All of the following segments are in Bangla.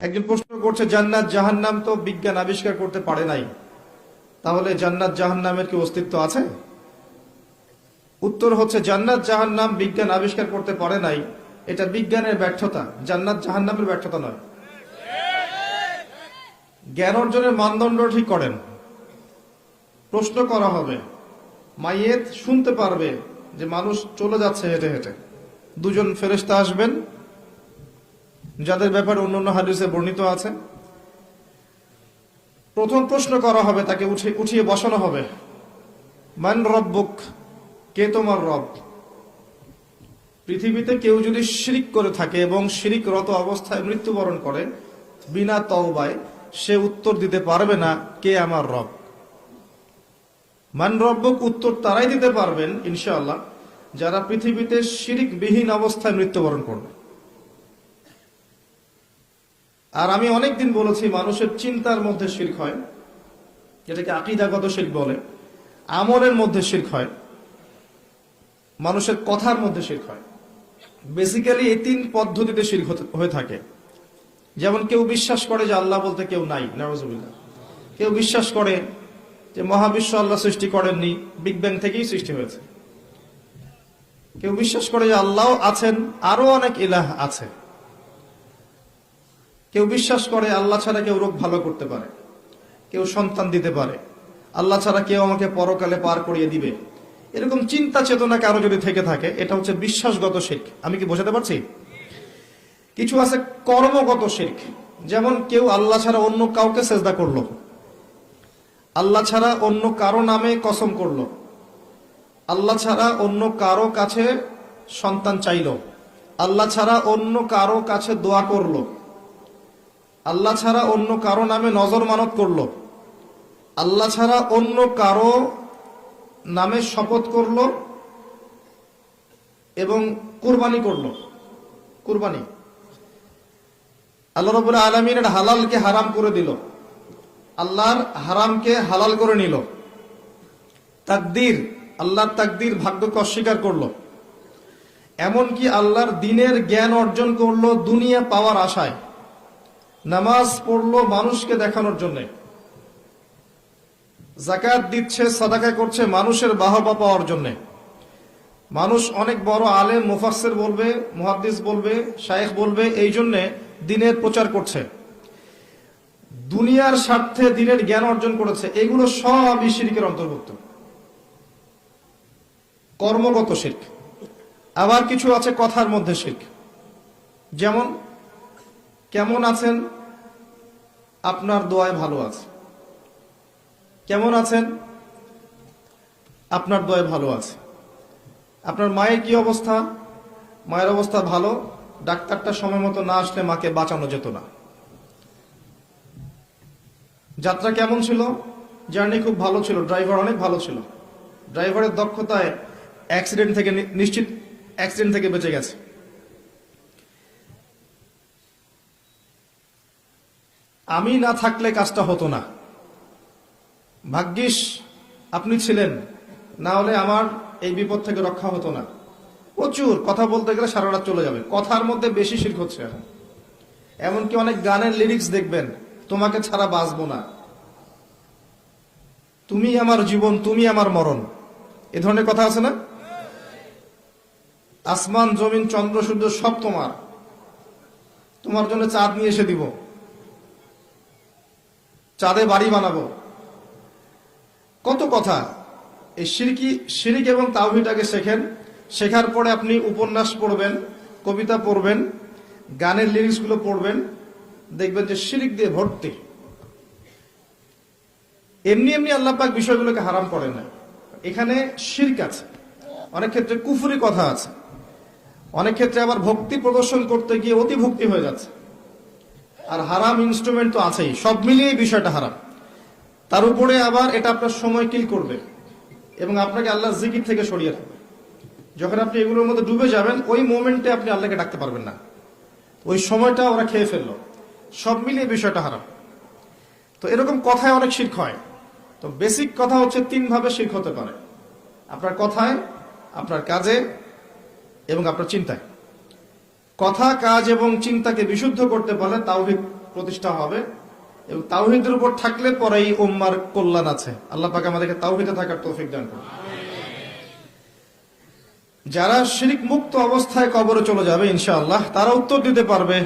একজন প্রশ্ন করছে, জান্নাত জাহান্নাম তো বিজ্ঞান আবিষ্কার করতে পারে নাই, তাহলে জান্নাত জাহান্নামের কি অস্তিত্ব আছে? উত্তর হচ্ছে, জান্নাত জাহান্নাম বিজ্ঞান আবিষ্কার করতে পারে নাই, এটা বিজ্ঞানের ব্যর্থতা, জান্নাত জাহান্নামের ব্যর্থতা নয়। জ্ঞান অর্জনের মানদণ্ড ঠিক করেন। প্রশ্ন করা হবে, মাইয়েত শুনতে পারবে যে মানুষ চলে যাচ্ছে হেঁটে হেঁটে, দুজন ফেরেশতা আসবেন যাদের ব্যাপারে অন্যান্য হাদিসে বর্ণিত আছে। প্রথম প্রশ্ন করা হবে, তাকে উঠিয়ে বসানো হবে, মান রব্বুক, কে তোমার রব? পৃথিবীতে কেউ যদি শিরিক করে থাকে এবং শিরিকরত অবস্থায় মৃত্যুবরণ করে বিনা তওবায়, সে উত্তর দিতে পারবে না কে আমার রব। মান রব্বুক উত্তর তারাই দিতে পারবেন ইনশাআল্লাহ যারা পৃথিবীতে শিরিকবিহীন অবস্থায় মৃত্যুবরণ করবে। আর আমি অনেকদিন বলেছি, মানুষের চিন্তার মধ্যে শিরক হয়, যেটাকে আকীদাগত শিরক বলে, আমলের মধ্যে শিরক হয়, মানুষের কথার মধ্যে শিরক হয়। বেসিক্যালি এই তিন পদ্ধতিতে শিরক হয়ে থাকে। যেমন কেউ বিশ্বাস করে যে আল্লাহ বলতে কেউ নাই, নাউযুবিল্লাহ। কেউ বিশ্বাস করে যে মহাবিশ্ব আল্লাহ সৃষ্টি করেননি, বিগ ব্যাং থেকেই সৃষ্টি হয়েছে। কেউ বিশ্বাস করে যে আল্লাহ আছেন, আরো অনেক ইলাহ আছে। কেউ বিশ্বাস করে আল্লাহ ছাড়া কেউ রোগ ভালো করতে পারে, কেউ সন্তান দিতে পারে, আল্লাহ ছাড়া কেউ আমাকে পরকালে পার করিয়ে দিবে। এরকম চিন্তা চেতনা কারো যদি থেকে থাকে, এটা হচ্ছে বিশ্বাসগত শিরক। আমি কি বোঝাতে পারছি? কিছু আছে কর্মগত শিরক। যেমন কেউ আল্লাহ ছাড়া অন্য কাউকে সেজদা করলো, আল্লাহ ছাড়া অন্য কারো নামে কসম করলো, আল্লাহ ছাড়া অন্য কারো কাছে সন্তান চাইলো, আল্লাহ ছাড়া অন্য কারো কাছে দোয়া করলো, আল্লাহ ছাড়া অন্য কারো নামে নজর মানত করলো, আল্লাহ ছাড়া অন্য কারো নামে শপথ করলো এবং কুরবানি করলো। কুরবানি আল্লাহ রাব্বুল আলামিনের হালালকে হারাম করে দিল, আল্লাহর হারামকে হালাল করে নিল। তাকদীর, আল্লাহর তাকদীর, ভাগ্যকে অস্বীকার করলো। এমনকি আল্লাহর দ্বীনের জ্ঞান অর্জন করলো দুনিয়া পাওয়ার আশায়। নামাজ পড়লো মানুষকে দেখানোর জন্য, যাকাত দিচ্ছে, সাদাকা করছে মানুষের বাহবা পাওয়ার জন্য। মানুষ অনেক বড় আলেম, মুফাসসির বলবে, মুহাদ্দিস বলবে, শায়েখ বলবে, এই জন্য দ্বীনের প্রচার করছে, দুনিয়ার স্বার্থে দ্বীনের জ্ঞান অর্জন করেছে। এগুলো সবই শিরকের অন্তর্ভুক্ত, কর্মগত শিরক। আবার কিছু আছে কথার মধ্যে শিরক। যেমন, কেমন আছেন? আপনার দোয়ায় ভালো আছে। কেমন আছেন? আপনার দোয়ায় ভালো আছে। আপনার মায়ের কি অবস্থা? মায়ের অবস্থা ভালো, ডাক্তারটা সময় মতো না আসলে মাকে বাঁচানো যেত না। যাত্রা কেমন ছিল? জার্নি খুব ভালো ছিল, ড্রাইভার অনেক ভালো ছিল, ড্রাইভারের দক্ষতায় অ্যাক্সিডেন্ট থেকে নিশ্চিত অ্যাক্সিডেন্ট থেকে বেঁচে গেছে। আমি না থাকলে কাজটা হতো না, ভাগ্যিস আপনি ছিলেন, না হলে আমার এই বিপদ থেকে রক্ষা হতো না। প্রচুর কথা বলতে গেলে সারা রাত চলে যাবে। কথার মধ্যে বেশি শিরক হচ্ছে এখন। এমনকি অনেক গানের লিরিক্স দেখবেন, তোমাকে ছাড়া বাঁচবো না, তুমি আমার জীবন, তুমি আমার মরণ, এ ধরনের কথা আছে না? আসমান জমিন চন্দ্র সূর্য সব তোমার, তোমার জন্য চাঁদ নিয়ে এসে দিব, চাঁদে বাড়ি বানাবো, কত কথা। এই শিরিক এবং তাওহীদটাকে শেখেন। শেখার পরে আপনি উপন্যাস পড়বেন, কবিতা পড়বেন, গানের লিরিক্সগুলো পড়বেন, দেখবেন যে শিরিক দিয়ে ভর্তি। এমনি এমনি আল্লাহ পাক বিষয়গুলোকে হারাম করেন না, এখানে শিরক আছে। অনেক ক্ষেত্রে কুফরি কথা আছে, অনেক ক্ষেত্রে আবার ভক্তি প্রদর্শন করতে গিয়ে অতি ভক্তি হয়ে যাচ্ছে। আর হারাম ইনস্ট্রুমেন্ট তো আছেই, সব মিলিয়ে বিষয়টা হারাম। তার উপরে আবার এটা আপনার সময় কিল করবে এবং আপনাকে আল্লাহর জিকির থেকে সরিয়ে রাখবে। যখন আপনি এগুলোর মধ্যে ডুবে যাবেন, ওই মোমেন্টে আপনি আল্লাহকে ডাকতে পারবেন না, ওই সময়টা ওরা খেয়ে ফেললো। সব মিলিয়ে বিষয়টা হারাম। তো এরকম কথায় অনেক শিরক হয়। তো বেসিক কথা হচ্ছে, তিন ভাবে শিরক হতে পারে: আপনার কথায়, আপনার কাজে এবং আপনার চিন্তায়। কথা, কাজ এবং চিন্তাকে বিশুদ্ধ করতে পারলে তাওহীদ প্রতিষ্ঠা হবে এবং তাওহীদের উপর থাকলে পরেই উম্মার কল্যাণ আছে। আল্লাহ পাক আমাদেরকে তাওহীদে থাকার তৌফিক দান করুন। যারা শিরক মুক্ত অবস্থায় কবরে চলে যাবে ইনশাআল্লাহ, তারা উত্তর দিতে পারবে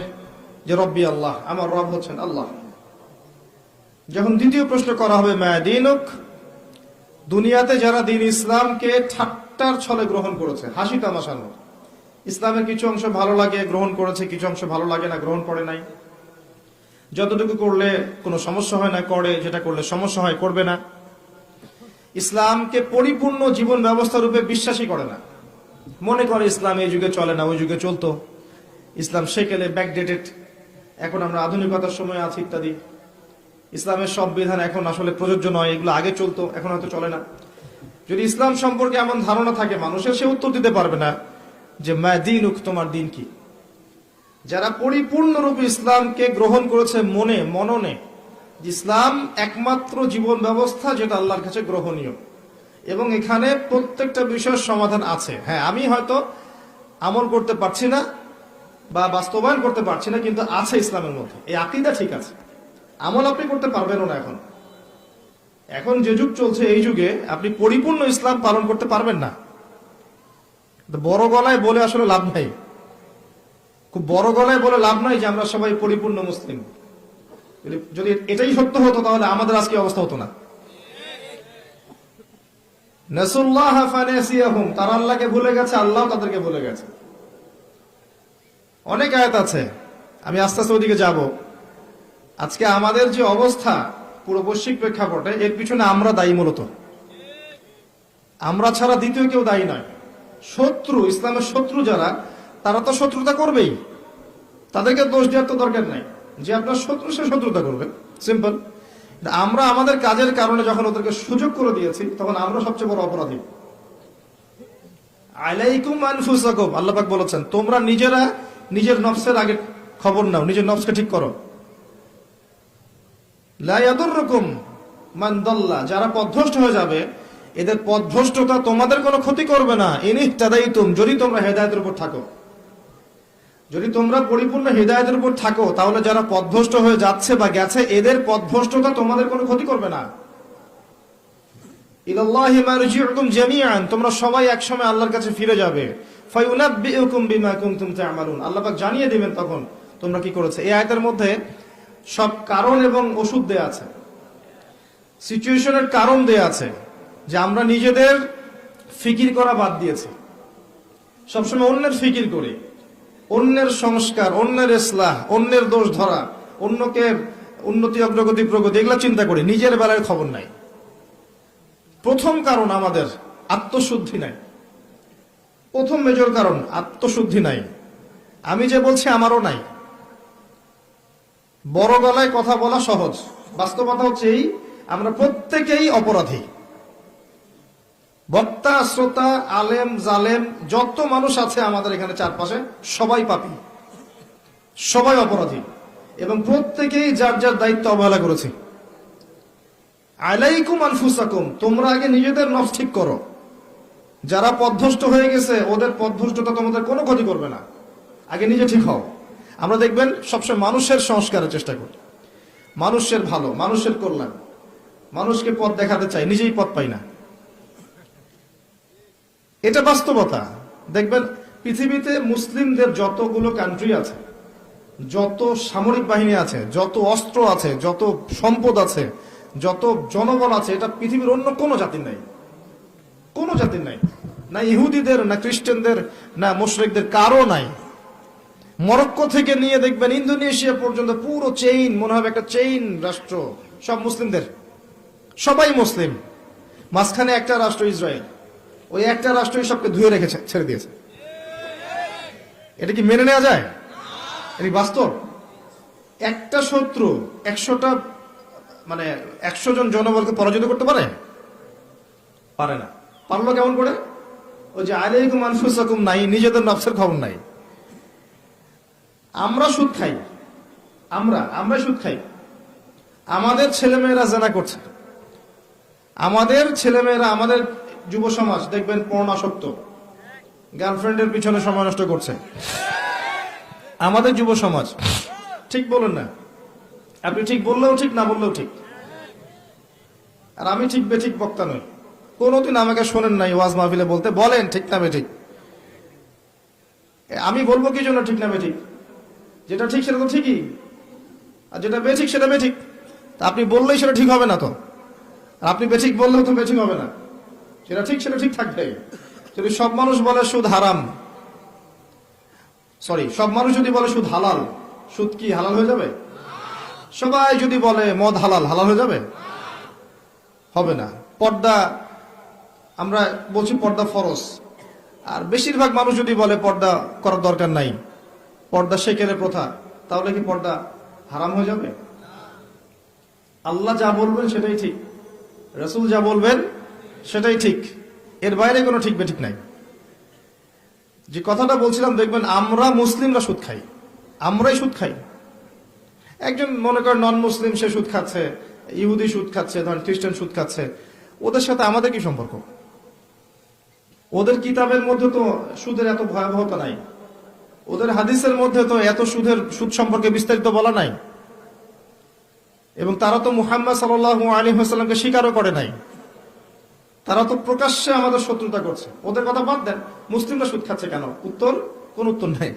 যে রব্বি আল্লাহ, আমার রব হচ্ছেন আল্লাহ। যখন দ্বিতীয় প্রশ্ন করা হবে মা দীনুক, দুনিয়াতে যারা দিন ইসলামকে ঠাট্টার ছলে গ্রহণ করেছে, হাসি তামাশার মতো, ইসলামের কিছু অংশ ভালো লাগে গ্রহণ করেছে, কিছু অংশ ভালো লাগে না গ্রহণ করে নাই, যতটুকু করলে কোনো সমস্যা হয় না করে, যেটা করলে সমস্যা হয় করবে না, ইসলামকে পরিপূর্ণ জীবন ব্যবস্থা রূপে বিশ্বাসই করে না, মনে করে ইসলাম এই যুগে চলে না ওই যুগে চলতো, ইসলাম সেকেলে ব্যাকডেটেড, এখন আমরা আধুনিকতার সময় আছি ইত্যাদি, ইসলামের সব বিধান এখন আসলে প্রযোজ্য নয়, এগুলো আগে চলতো এখন হয়তো চলে না। যদি ইসলাম সম্পর্কে এমন ধারণা থাকে মানুষের, সে উত্তর দিতে পারবে না যে মা দীনুক, তোমার দিন কি। যারা পরিপূর্ণরূপে ইসলামকে গ্রহণ করেছে মননে, ইসলাম একমাত্র জীবন ব্যবস্থা যেটা আল্লাহর কাছে গ্রহণীয় এবং এখানে প্রত্যেকটা বিষয়ের সমাধান আছে। হ্যাঁ, আমি হয়তো আমল করতে পারছি না বা বাস্তবায়ন করতে পারছি না, কিন্তু আছে ইসলামের মধ্যে, এই আকীদা ঠিক আছে। আমল আপনি করতে পারবেন না, এখন যে যুগ চলছে এই যুগে আপনি পরিপূর্ণ ইসলাম পালন করতে পারবেন না। বড় গলায় বলে আসলে লাভ নাই, খুব বড় গলায় বলে লাভ নাই যে আমরা সবাই পরিপূর্ণ মুসলিম। যদি এটাই সত্য হতো তাহলে আমাদের আজকে অবস্থা হতো না। নাসুল্লাহ ফানাসিয়াহুম, তারা আল্লাহকে ভুলে গেছে, আল্লাহ তাদেরকে ভুলে গেছে। অনেক আয়াত আছে, আমি আস্তে আস্তে ওদিকে যাব। আজকে আমাদের যে অবস্থা পুরো বৈশ্বিক প্রেক্ষাপটে, এর পিছনে আমরা দায়ী। মূলত আমরা ছাড়া দ্বিতীয় কেউ দায়ী নয়। শত্রু, ইসলামের শত্রু যারা, তারা তো শত্রুতা করবেই, তাদেরকে দোষ দেওয়ার তো দরকার নাই। যে আপনার শত্রু, সে শত্রুতা করবে, সিম্পল। আমরা আমাদের কাজের কারণে যখন ওদেরকে সুযোগ করে দিয়েছি, তখন আমরা সবচেয়ে বড় অপরাধী। আলাইকুম আনফুসাকুম, আল্লাহ পাক বলেছেন তোমরা নিজেরা নিজের নফসের আগে খবর নাও, নিজের নফসকে ঠিক করো। লা ইয়াদুররুকুম মান দাল্লা, যারা পথভ্রষ্ট হয়ে যাবে, এদের পথভ্রষ্টতা তোমাদের কোনো ক্ষতি করবে না। ইনিহতাদাইতুম, যদি তোমরা হেদায়েতের উপর থাকো, যদি তোমরা পরিপূর্ণ হেদায়েতের উপর থাকো, তাহলে যারা পথভ্রষ্ট হয়ে যাচ্ছে বা গেছে, এদের পথভ্রষ্টতা তোমাদের কোনো ক্ষতি করবে না। ইলাল্লাহি মারজিউকুম জামিআন, তোমরা সবাই একসময় আল্লাহর কাছে ফিরে যাবে। ফায়ুনাব্বিউকুম বিমা কুনতুম তা'মালুন, আল্লাহ পাক জানিয়ে দিবেন তখন তোমরা কি করেছে। এই আয়াতের মধ্যে সব কারণ এবং ওষুধ দেয়া আছে, সিচুয়েশনের কারণ দেয়া আছে, যে আমরা নিজেদের ফিকির করা বাদ দিয়েছি, সবসময় অন্যের ফিকির করি, অন্যের সংস্কার, অন্যের ইসলাহ, অন্যের দোষ ধরা, অন্যকে উন্নতি অগ্রগতি প্রগতি এগুলা চিন্তা করি, নিজের বেলায় খবর নাই। প্রথম কারণ আমাদের আত্মশুদ্ধি নাই। প্রথম মেজর কারণ আত্মশুদ্ধি নাই। আমি যে বলছি আমারও নাই। বড় গলায় কথা বলা সহজ, বাস্তবতা হচ্ছে এই, আমরা প্রত্যেকেই অপরাধী। বক্তা, শ্রোতা, আলেম, জালেম, যত মানুষ আছে আমাদের এখানে চারপাশে, সবাই পাপী, সবাই অপরাধী এবং প্রত্যেকেই যার যার দায়িত্ব অবহেলা করেছে। আলাইকুম আনফুসাকুম, তোমরা আগে নিজেদের নফস ঠিক করো। যারা পথভ্রষ্ট হয়ে গেছে, ওদের পথভ্রষ্টতা তোমাদের কোনো ক্ষতি করবে না, আগে নিজে ঠিক হও। আমরা দেখবেন সবসময় মানুষের সংস্কারের চেষ্টা করি, মানুষের ভালো, মানুষের কল্যাণ, মানুষকে পথ দেখাতে চাই, নিজেই পথ পাই না। এটা বাস্তবতা। দেখবেন পৃথিবীতে মুসলিমদের যতগুলো কান্ট্রি আছে, যত সামরিক বাহিনী আছে, যত অস্ত্র আছে, যত সম্পদ আছে, যত জনবল আছে, এটা পৃথিবীর অন্য কোনো জাতির নাই, কোনো জাতির নাই। না ইহুদিদের, না খ্রিস্টানদের, না মুশরিকদের, কারো নাই। মরক্কো থেকে নিয়ে দেখবেন ইন্দোনেশিয়া পর্যন্ত পুরো চেইন, মনে হবে একটা চেইন রাষ্ট্র, সব মুসলিমদের, সবাই মুসলিম। মাঝখানে একটা রাষ্ট্র ইসরায়েল, ওই একটা রাষ্ট্রই সবকে ধুয়ে রেখেছে, ছেড়ে দিয়েছে। এটা কি মেনে নেওয়া যায়? এটা বাস্তব। একটা শত্রু 100টা, মানে 100 জন জনবলকে পরাজিত করতে পারে? পারে না। পারলো কেমন করে? ওই যে আলাইকুম আনফুসাকুম নাই, নিজেদের নফসের খবর নাই। আমরা সুদ খাই, আমরা সুদ খাই, আমাদের ছেলেমেয়েরা জেনা করছে, আমাদের ছেলেমেয়েরা, আমাদের যুব সমাজ দেখবেন পর্ণাসক্ত, গার্লফ্রেন্ডের পিছনে সময় নষ্ট করছে। আমাদের যুব সমাজ, ঠিক বলেন না? আপনি ঠিক বললেও ঠিক, না বললেও ঠিক। আর আমি ঠিক বেঠিক বক্তা নই, কোনোদিন আমাকে শোনেন নাই ওয়াজ মাহফিলে বলতে বলেন ঠিক না বেঠিক। আমি বলবো কি জন্য ঠিক না বেঠিক? যেটা ঠিক সেটা তো ঠিকই, আর যেটা বেঠিক সেটা বেঠিক। তা আপনি বললেই সেটা ঠিক হবে না তো, আর আপনি বেঠিক বললেও তো বেঠিক হবে না। সেটা ঠিক সেটা ঠিক থাকবে। যদি সব মানুষ বলে সুদ হারাম, সব মানুষ যদি বলে সুদ হালাল, সুদ কি হালাল হয়ে যাবে? সবাই যদি বলে মদ হালাল, হালাল হয়ে যাবে? হবে না। পর্দা, আমরা বলছি পর্দা ফরজ, আর বেশিরভাগ মানুষ যদি বলে পর্দা করার দরকার নাই, পর্দা শেখের প্রথা, তাহলে কি পর্দা হারাম হয়ে যাবে? আল্লাহ যা বলবেন সেটাই ঠিক, রাসূল যা বলবেন সেটাই ঠিক, এর বাইরে কোনো ঠিক বেঠিক নাই। যে কথাটা বলছিলাম, দেখবেন আমরা মুসলিমরা সুদ খাই, আমরাই সুদ খাই। একজন মনে করেন নন মুসলিম, সে সুদ খাচ্ছে, ইহুদি সুদ খাচ্ছে, ধরেন খ্রিস্টান সুদ খাচ্ছে, ওদের সাথে আমাদের কি সম্পর্ক? ওদের কিতাবের মধ্যে তো সুদের এত ভয়াবহতা নাই, ওদের হাদিসের মধ্যে তো এত সুদ সম্পর্কে বিস্তারিত বলা নাই, এবং তারা তো মুহাম্মদ সাল্লাল্লাহু আলাইহি ওয়াসাল্লামকে স্বীকারও করে নাই। তারা তো প্রকাশ্যে আমাদের শত্রুতা করছে। ওদের কথা বাদ দেন, মুসলিমরা সুদ খাচ্ছে কেন? কোন উত্তর নাই।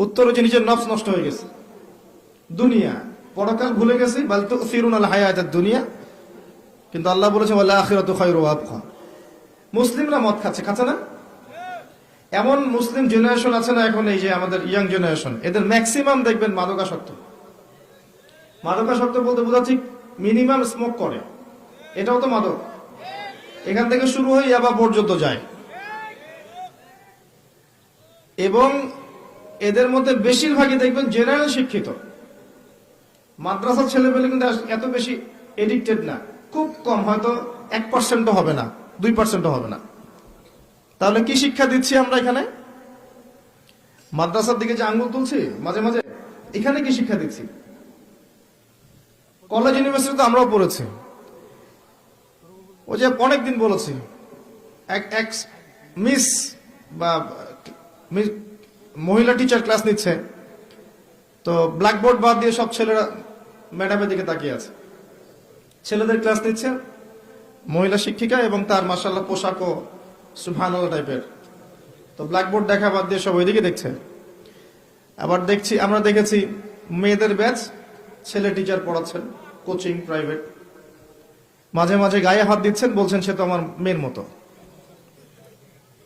উত্তর হচ্ছে নিজের নফস নষ্ট হয়ে গেছে, দুনিয়া, পরকাল ভুলে গেছি। বাল তুসিরুনাল হায়াতাদ দুনিয়া, কিন্তু আল্লাহ বলেছে ওয়াল আখিরাতু খায়রু ওয়া আবকা। মুসলিমরা মদ খাচ্ছে না? এমন মুসলিম জেনারেশন আছে না এখন, এই যে আমাদের ইয়াং জেনারেশন, এদের ম্যাক্সিমাম দেখবেন মাদকাসক্ত। মাদকাসক্ত বলতে বোঝাচ্ছি মিনিমাম স্মোক করে, এটাও তো মাদক। এখান থেকে শুরু হয়ে ইয়াবা পর্যন্ত যায়, এবং এদের মধ্যে বেশিরভাগই দেখবেন জেনারেল শিক্ষিত। মাদ্রাসার ছেলেপেলে কিন্তু এত বেশি এডিক্টেড না, খুব কম, হয়তো 1% হবে না, 2% হবে না। তাহলে কি শিক্ষা দিচ্ছি আমরা এখানে? মাদ্রাসার দিকে যে আঙ্গুল তুলছি মাঝে মাঝে, এখানে কি শিক্ষা দিচ্ছি? কলেজ ইউনিভার্সিটিতে আমরাও পড়েছি। ওই যে অনেকদিন বলেছি, এক মিস বা মহিলা টিচার ক্লাস নিচ্ছে, তো ব্ল্যাকবোর্ড বাদ দিয়ে সব ছেলেরা ম্যাডামের দিকে তাকিয়ে আছে। ছেলেদের ক্লাস নিচ্ছে মহিলা শিক্ষিকা, এবং তার মাশাআল্লাহ পোশাকও সুবহানাল্লাহ টাইপের। তো ব্ল্যাকবোর্ড দেখা বাদ দিয়ে সব ওইদিকে দেখছে। আবার আমরা দেখেছি মেয়েদের ব্যাচ, ছেলে টিচার পড়াচ্ছেন, কোচিং প্রাইভেট, মাঝে মাঝে গায়ে হাত দিচ্ছেন, বলছেন সে তো আমার মেয়ের মতো।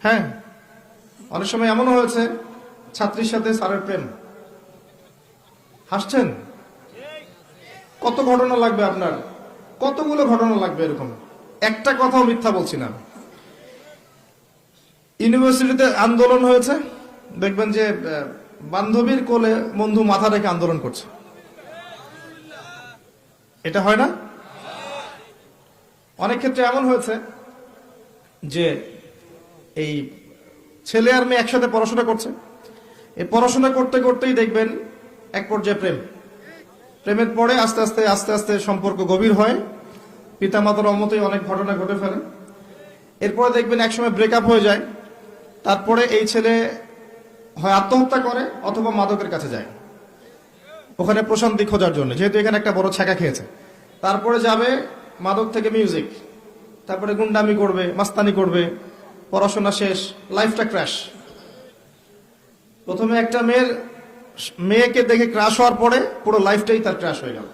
হ্যাঁ, অনেক সময় এমনও হয়েছে ছাত্রীর সাথে স্যারের প্রেম। হাসছেন? কত ঘটনা লাগবে আপনার, কতগুলো ঘটনা লাগবে এরকম, একটা কথাও মিথ্যা বলছি না। ইউনিভার্সিটিতে আন্দোলন হয়েছে, দেখবেন যে বান্ধবীর কোলে বন্ধু মাথা রেখে আন্দোলন করছে। এটা হয় না? অনেক ক্ষেত্রে এমন হয়েছে যে এই ছেলে আর মেয়ে একসাথে পড়াশোনা করছে, এই পড়াশোনা করতে করতেই দেখবেন এক পর্যায়ে প্রেমের পরে আস্তে আস্তে আস্তে আস্তে সম্পর্ক গভীর হয়, পিতামাতার অমতেই অনেক ঘটনা ঘটে ফেলে। এরপরে দেখবেন একসময় ব্রেকআপ হয়ে যায়, তারপরে এই ছেলে হয় আত্মহত্যা করে অথবা মাদকের কাছে যায় ওখানে প্রশান্তি খোঁজার জন্য, যেহেতু এখানে একটা বড় ছ্যাঁকা খেয়েছে। তারপরে যাবে মাদক থেকে মিউজিক, তারপরে গুন্ডামি করবে, মাস্তানি করবে, পড়াশোনা শেষ, লাইফটা ক্র্যাশ। প্রথমে একটা মেয়েকে দেখে ক্র্যাশ হওয়ার পরে পুরো লাইফটাই তার ক্র্যাশ হয়ে গেল।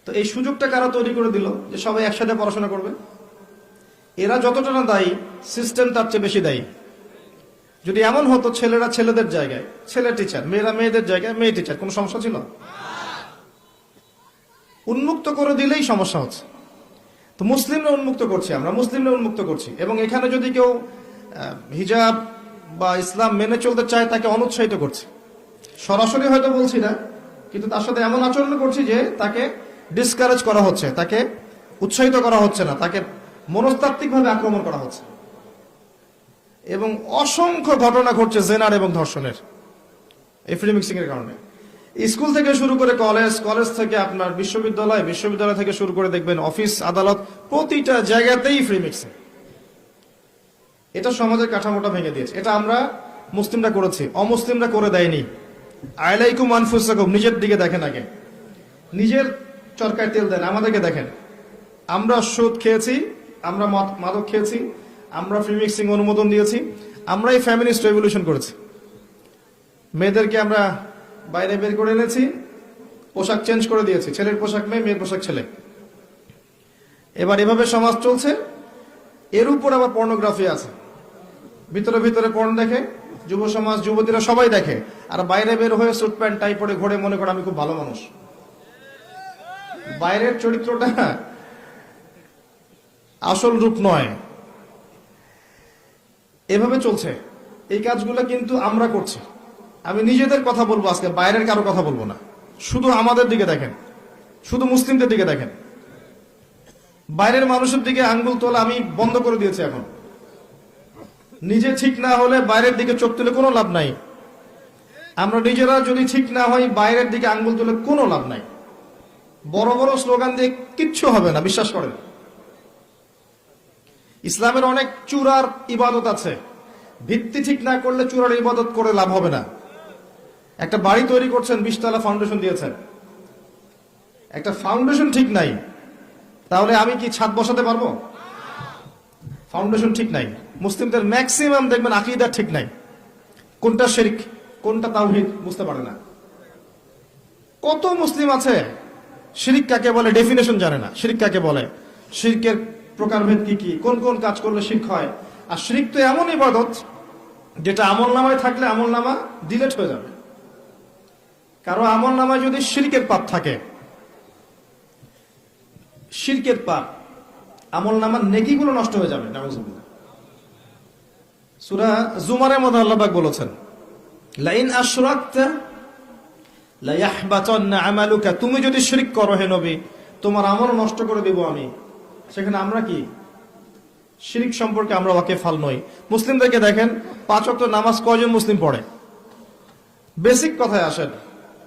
তো এই সুযোগটা কারা তৈরি করে দিল যে সবাই একসাথে পড়াশোনা করবে? এরা যতটা না দায়ী, সিস্টেম তার চেয়ে বেশি দায়ী। যদি এমন হতো ছেলেরা ছেলেদের জায়গায় ছেলে টিচার, মেয়েরা মেয়েদের জায়গায় মেয়ে টিচার, কোনো সমস্যা ছিল? উন্মুক্ত করে দিলেই সমস্যা হচ্ছে। তো মুসলিমরা উন্মুক্ত করছি, আমরা মুসলিমরা উন্মুক্ত করছি, এবং এখানে যদি কেউ হিজাব বা ইসলাম মেনে চলতে চায় তাকে অনুৎসাহিত করছে। সরাসরি হয়তো বলছি না, কিন্তু তার সাথে এমন আচরণ করছি যে তাকে ডিসকারেজ করা হচ্ছে, তাকে উৎসাহিত করা হচ্ছে না, তাকে মনস্তাত্ত্বিকভাবে আক্রমণ করা হচ্ছে। এবং অসংখ্য ঘটনা ঘটছে জেনার এবং ধর্ষণের, এই ফ্রি মিক্সিং এর কারণে। স্কুল থেকে শুরু করে কলেজ থেকে আপনার বিশ্ববিদ্যালয় থেকে শুরু করে দেখবেন অফিস আদালত, প্রতিটা জায়গাতেই ফ্রি মিক্সিং। এটা সমাজের কাঠামোটা ভেঙে দিয়েছে। এটা আমরা মুসলিমরা করেছি, অমুসলিমরা করে দেয়নি। আলাইকুম আনফুসাকুম, নিজের দিকে দেখেন আগে। নিজের চরকায় তেল দেন। আমাদেরকে দেখেন, আমরা সুদ খেয়েছি, আমরা মাদক খেয়েছি, আমরা ফ্রি মিক্সিং অনুমোদন দিয়েছি, আমরা এই ফ্যামিলিস্ট রেভলিউশন করেছি। মেয়েদেরকে আমরা বাইরে বের করে এনেছি, পোশাক চেঞ্জ করে দিয়েছি, ছেলের পোশাক মেয়ে, মেয়ের পোশাক ছেলে। এবার এভাবে সমাজ চলছে। এর উপর আবার পর্নোগ্রাফি আছে, ভিতরে ভিতরে পর্ন দেখে যুব সমাজ, যুবতীরা সবাই দেখে, আর বাইরে বের হয়ে স্যুট প্যান্ট টাই পরে ঘোরে, মনে করে আমি খুব ভালো মানুষ। বাইরের চরিত্রটা আসল রূপ নয়। এভাবে চলছে। এই কাজগুলো কিন্তু আমরা করছি। আমি নিজেদের কথা বলবো আজকে, বাইরের কারো কথা বলবো না। শুধু আমাদের দিকে দেখেন, শুধু মুসলিমদের দিকে দেখেন। বাইরের মানুষের দিকে আঙ্গুল তোলা আমি বন্ধ করে দিয়েছি এখন। নিজে ঠিক না হলে বাইরের দিকে চোখ তুলে কোনো লাভ নাই। আমরা নিজেরা যদি ঠিক না হই, বাইরের দিকে আঙ্গুল তুলে কোনো লাভ নাই। বড় বড় স্লোগান দিয়ে কিচ্ছু হবে না, বিশ্বাস করেন। ইসলামের অনেক চূড়ার ইবাদত আছে, ভিত্তি ঠিক না করলে চূড়ার ইবাদত করে লাভ হবে না। একটা বাড়ি তৈরি করছেন, 20 তলা ফাউন্ডেশন দিয়েছেন, একটা ফাউন্ডেশন ঠিক নাই, তাহলে আমি কি ছাদ বসাতে পারবো? ফাউন্ডেশন ঠিক নাই। মুসলিমদের ম্যাক্সিমাম দেখবেন আকীদা ঠিক নাই, কোনটা শিরক কোনটা তাওহীদ বুঝতে পারে না। কত মুসলিম আছে শিরক কাকে বলে ডেফিনেশন জানে না, শিরক কাকে বলে, শিরকের প্রকারভেদ কি কি, কোন কোন কাজ করলে শিরক হয়। আর শিরক তো এমন ইবাদত যেটা আমলনামায় থাকলে আমলনামা ডিলিট হয়ে যাবে। কারো আমলনামায় যদি শিরকের পাপ থাকে, শিরকের পাপ, আমলনামার নেকিগুলো নষ্ট হয়ে যাবে। নাউযুবিল্লাহ। সূরা জুমারের মধ্যে আল্লাহ পাক বলেছেন, লাইন আশরাকতা লা ইয়াহবাতান্না আমালুকা, তুমি যদি শিরক করো হে নবী, তোমার আমল নষ্ট করে দেব আমি। সেখানে আমরা কি শিরক সম্পর্কে আমরা ওয়াকিফাল নই। মুসলিমদেরকে দেখেন, 5 ওয়াক্ত নামাজ কয়জন মুসলিম পড়ে? বেসিক কথায় আসেন,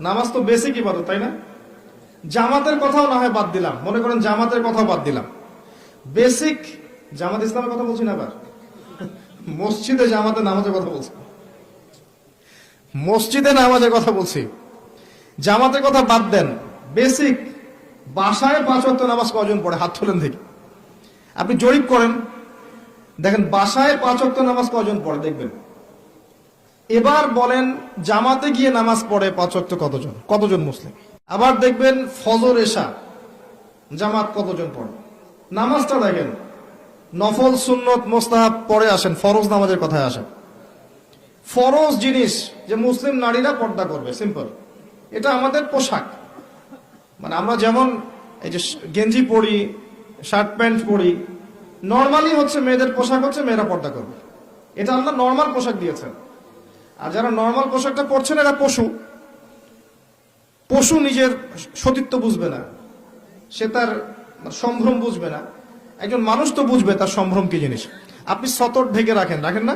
নামাজ তো বেসিক ইবাদত, তাই না? জামাতের কথাও না হয় বাদ দিলাম, মনে করেন জামাতের কথাও বাদ দিলাম, বেসিক জামাত ইসলামের কথা বলছি না, আবার মসজিদে জামাতে নামাজের কথা বলছি, মসজিদে নামাজের কথা বলছি। জামাতের কথা বাদ দেন, বেসিক বাসায় 5 ওয়াক্ত নামাজ কয়জন পড়ে? হাত তোলেন দেখি। আপনি জরিপ করেন, দেখেন বাসায় 5 ওয়াক্ত নামাজ কয়জন পড়ে দেখবেন। এবার বলেন জামাতে গিয়ে নামাজ পড়ে 5 ওয়াক্ত কতজন, কতজন মুসলিম? আবার দেখবেন ফজর এশা জামাত কতজন পড়ে। নামাজটা দেখেন, নফল সুন্নত মোস্তাহাব পরে আসেন, ফরজ নামাজের কথায় আসেন। ফরজ জিনিস যে মুসলিম নারীরা পর্দা করবে, সিম্পল। এটা আমাদের পোশাক, মানে আমরা যেমন এই যে গেঞ্জি পরি, শার্ট প্যান্ট পরি, নর্মালি হচ্ছে মেয়েদের পোশাক হচ্ছে মেয়েরা পর্দা করবে। এটা আল্লাহ নর্মাল পোশাক দিয়েছেন। আর যারা নর্মাল পোশাকটা পরছেন এরা পশু। পশু নিজের সতীত্ব বুঝবে না, সে তার সম্ভ্রম বুঝবে না। একজন মানুষ তো বুঝবে তার সম্ভ্রম কি জিনিস। আপনি সতর ঢেকে রাখেন, রাখেন না?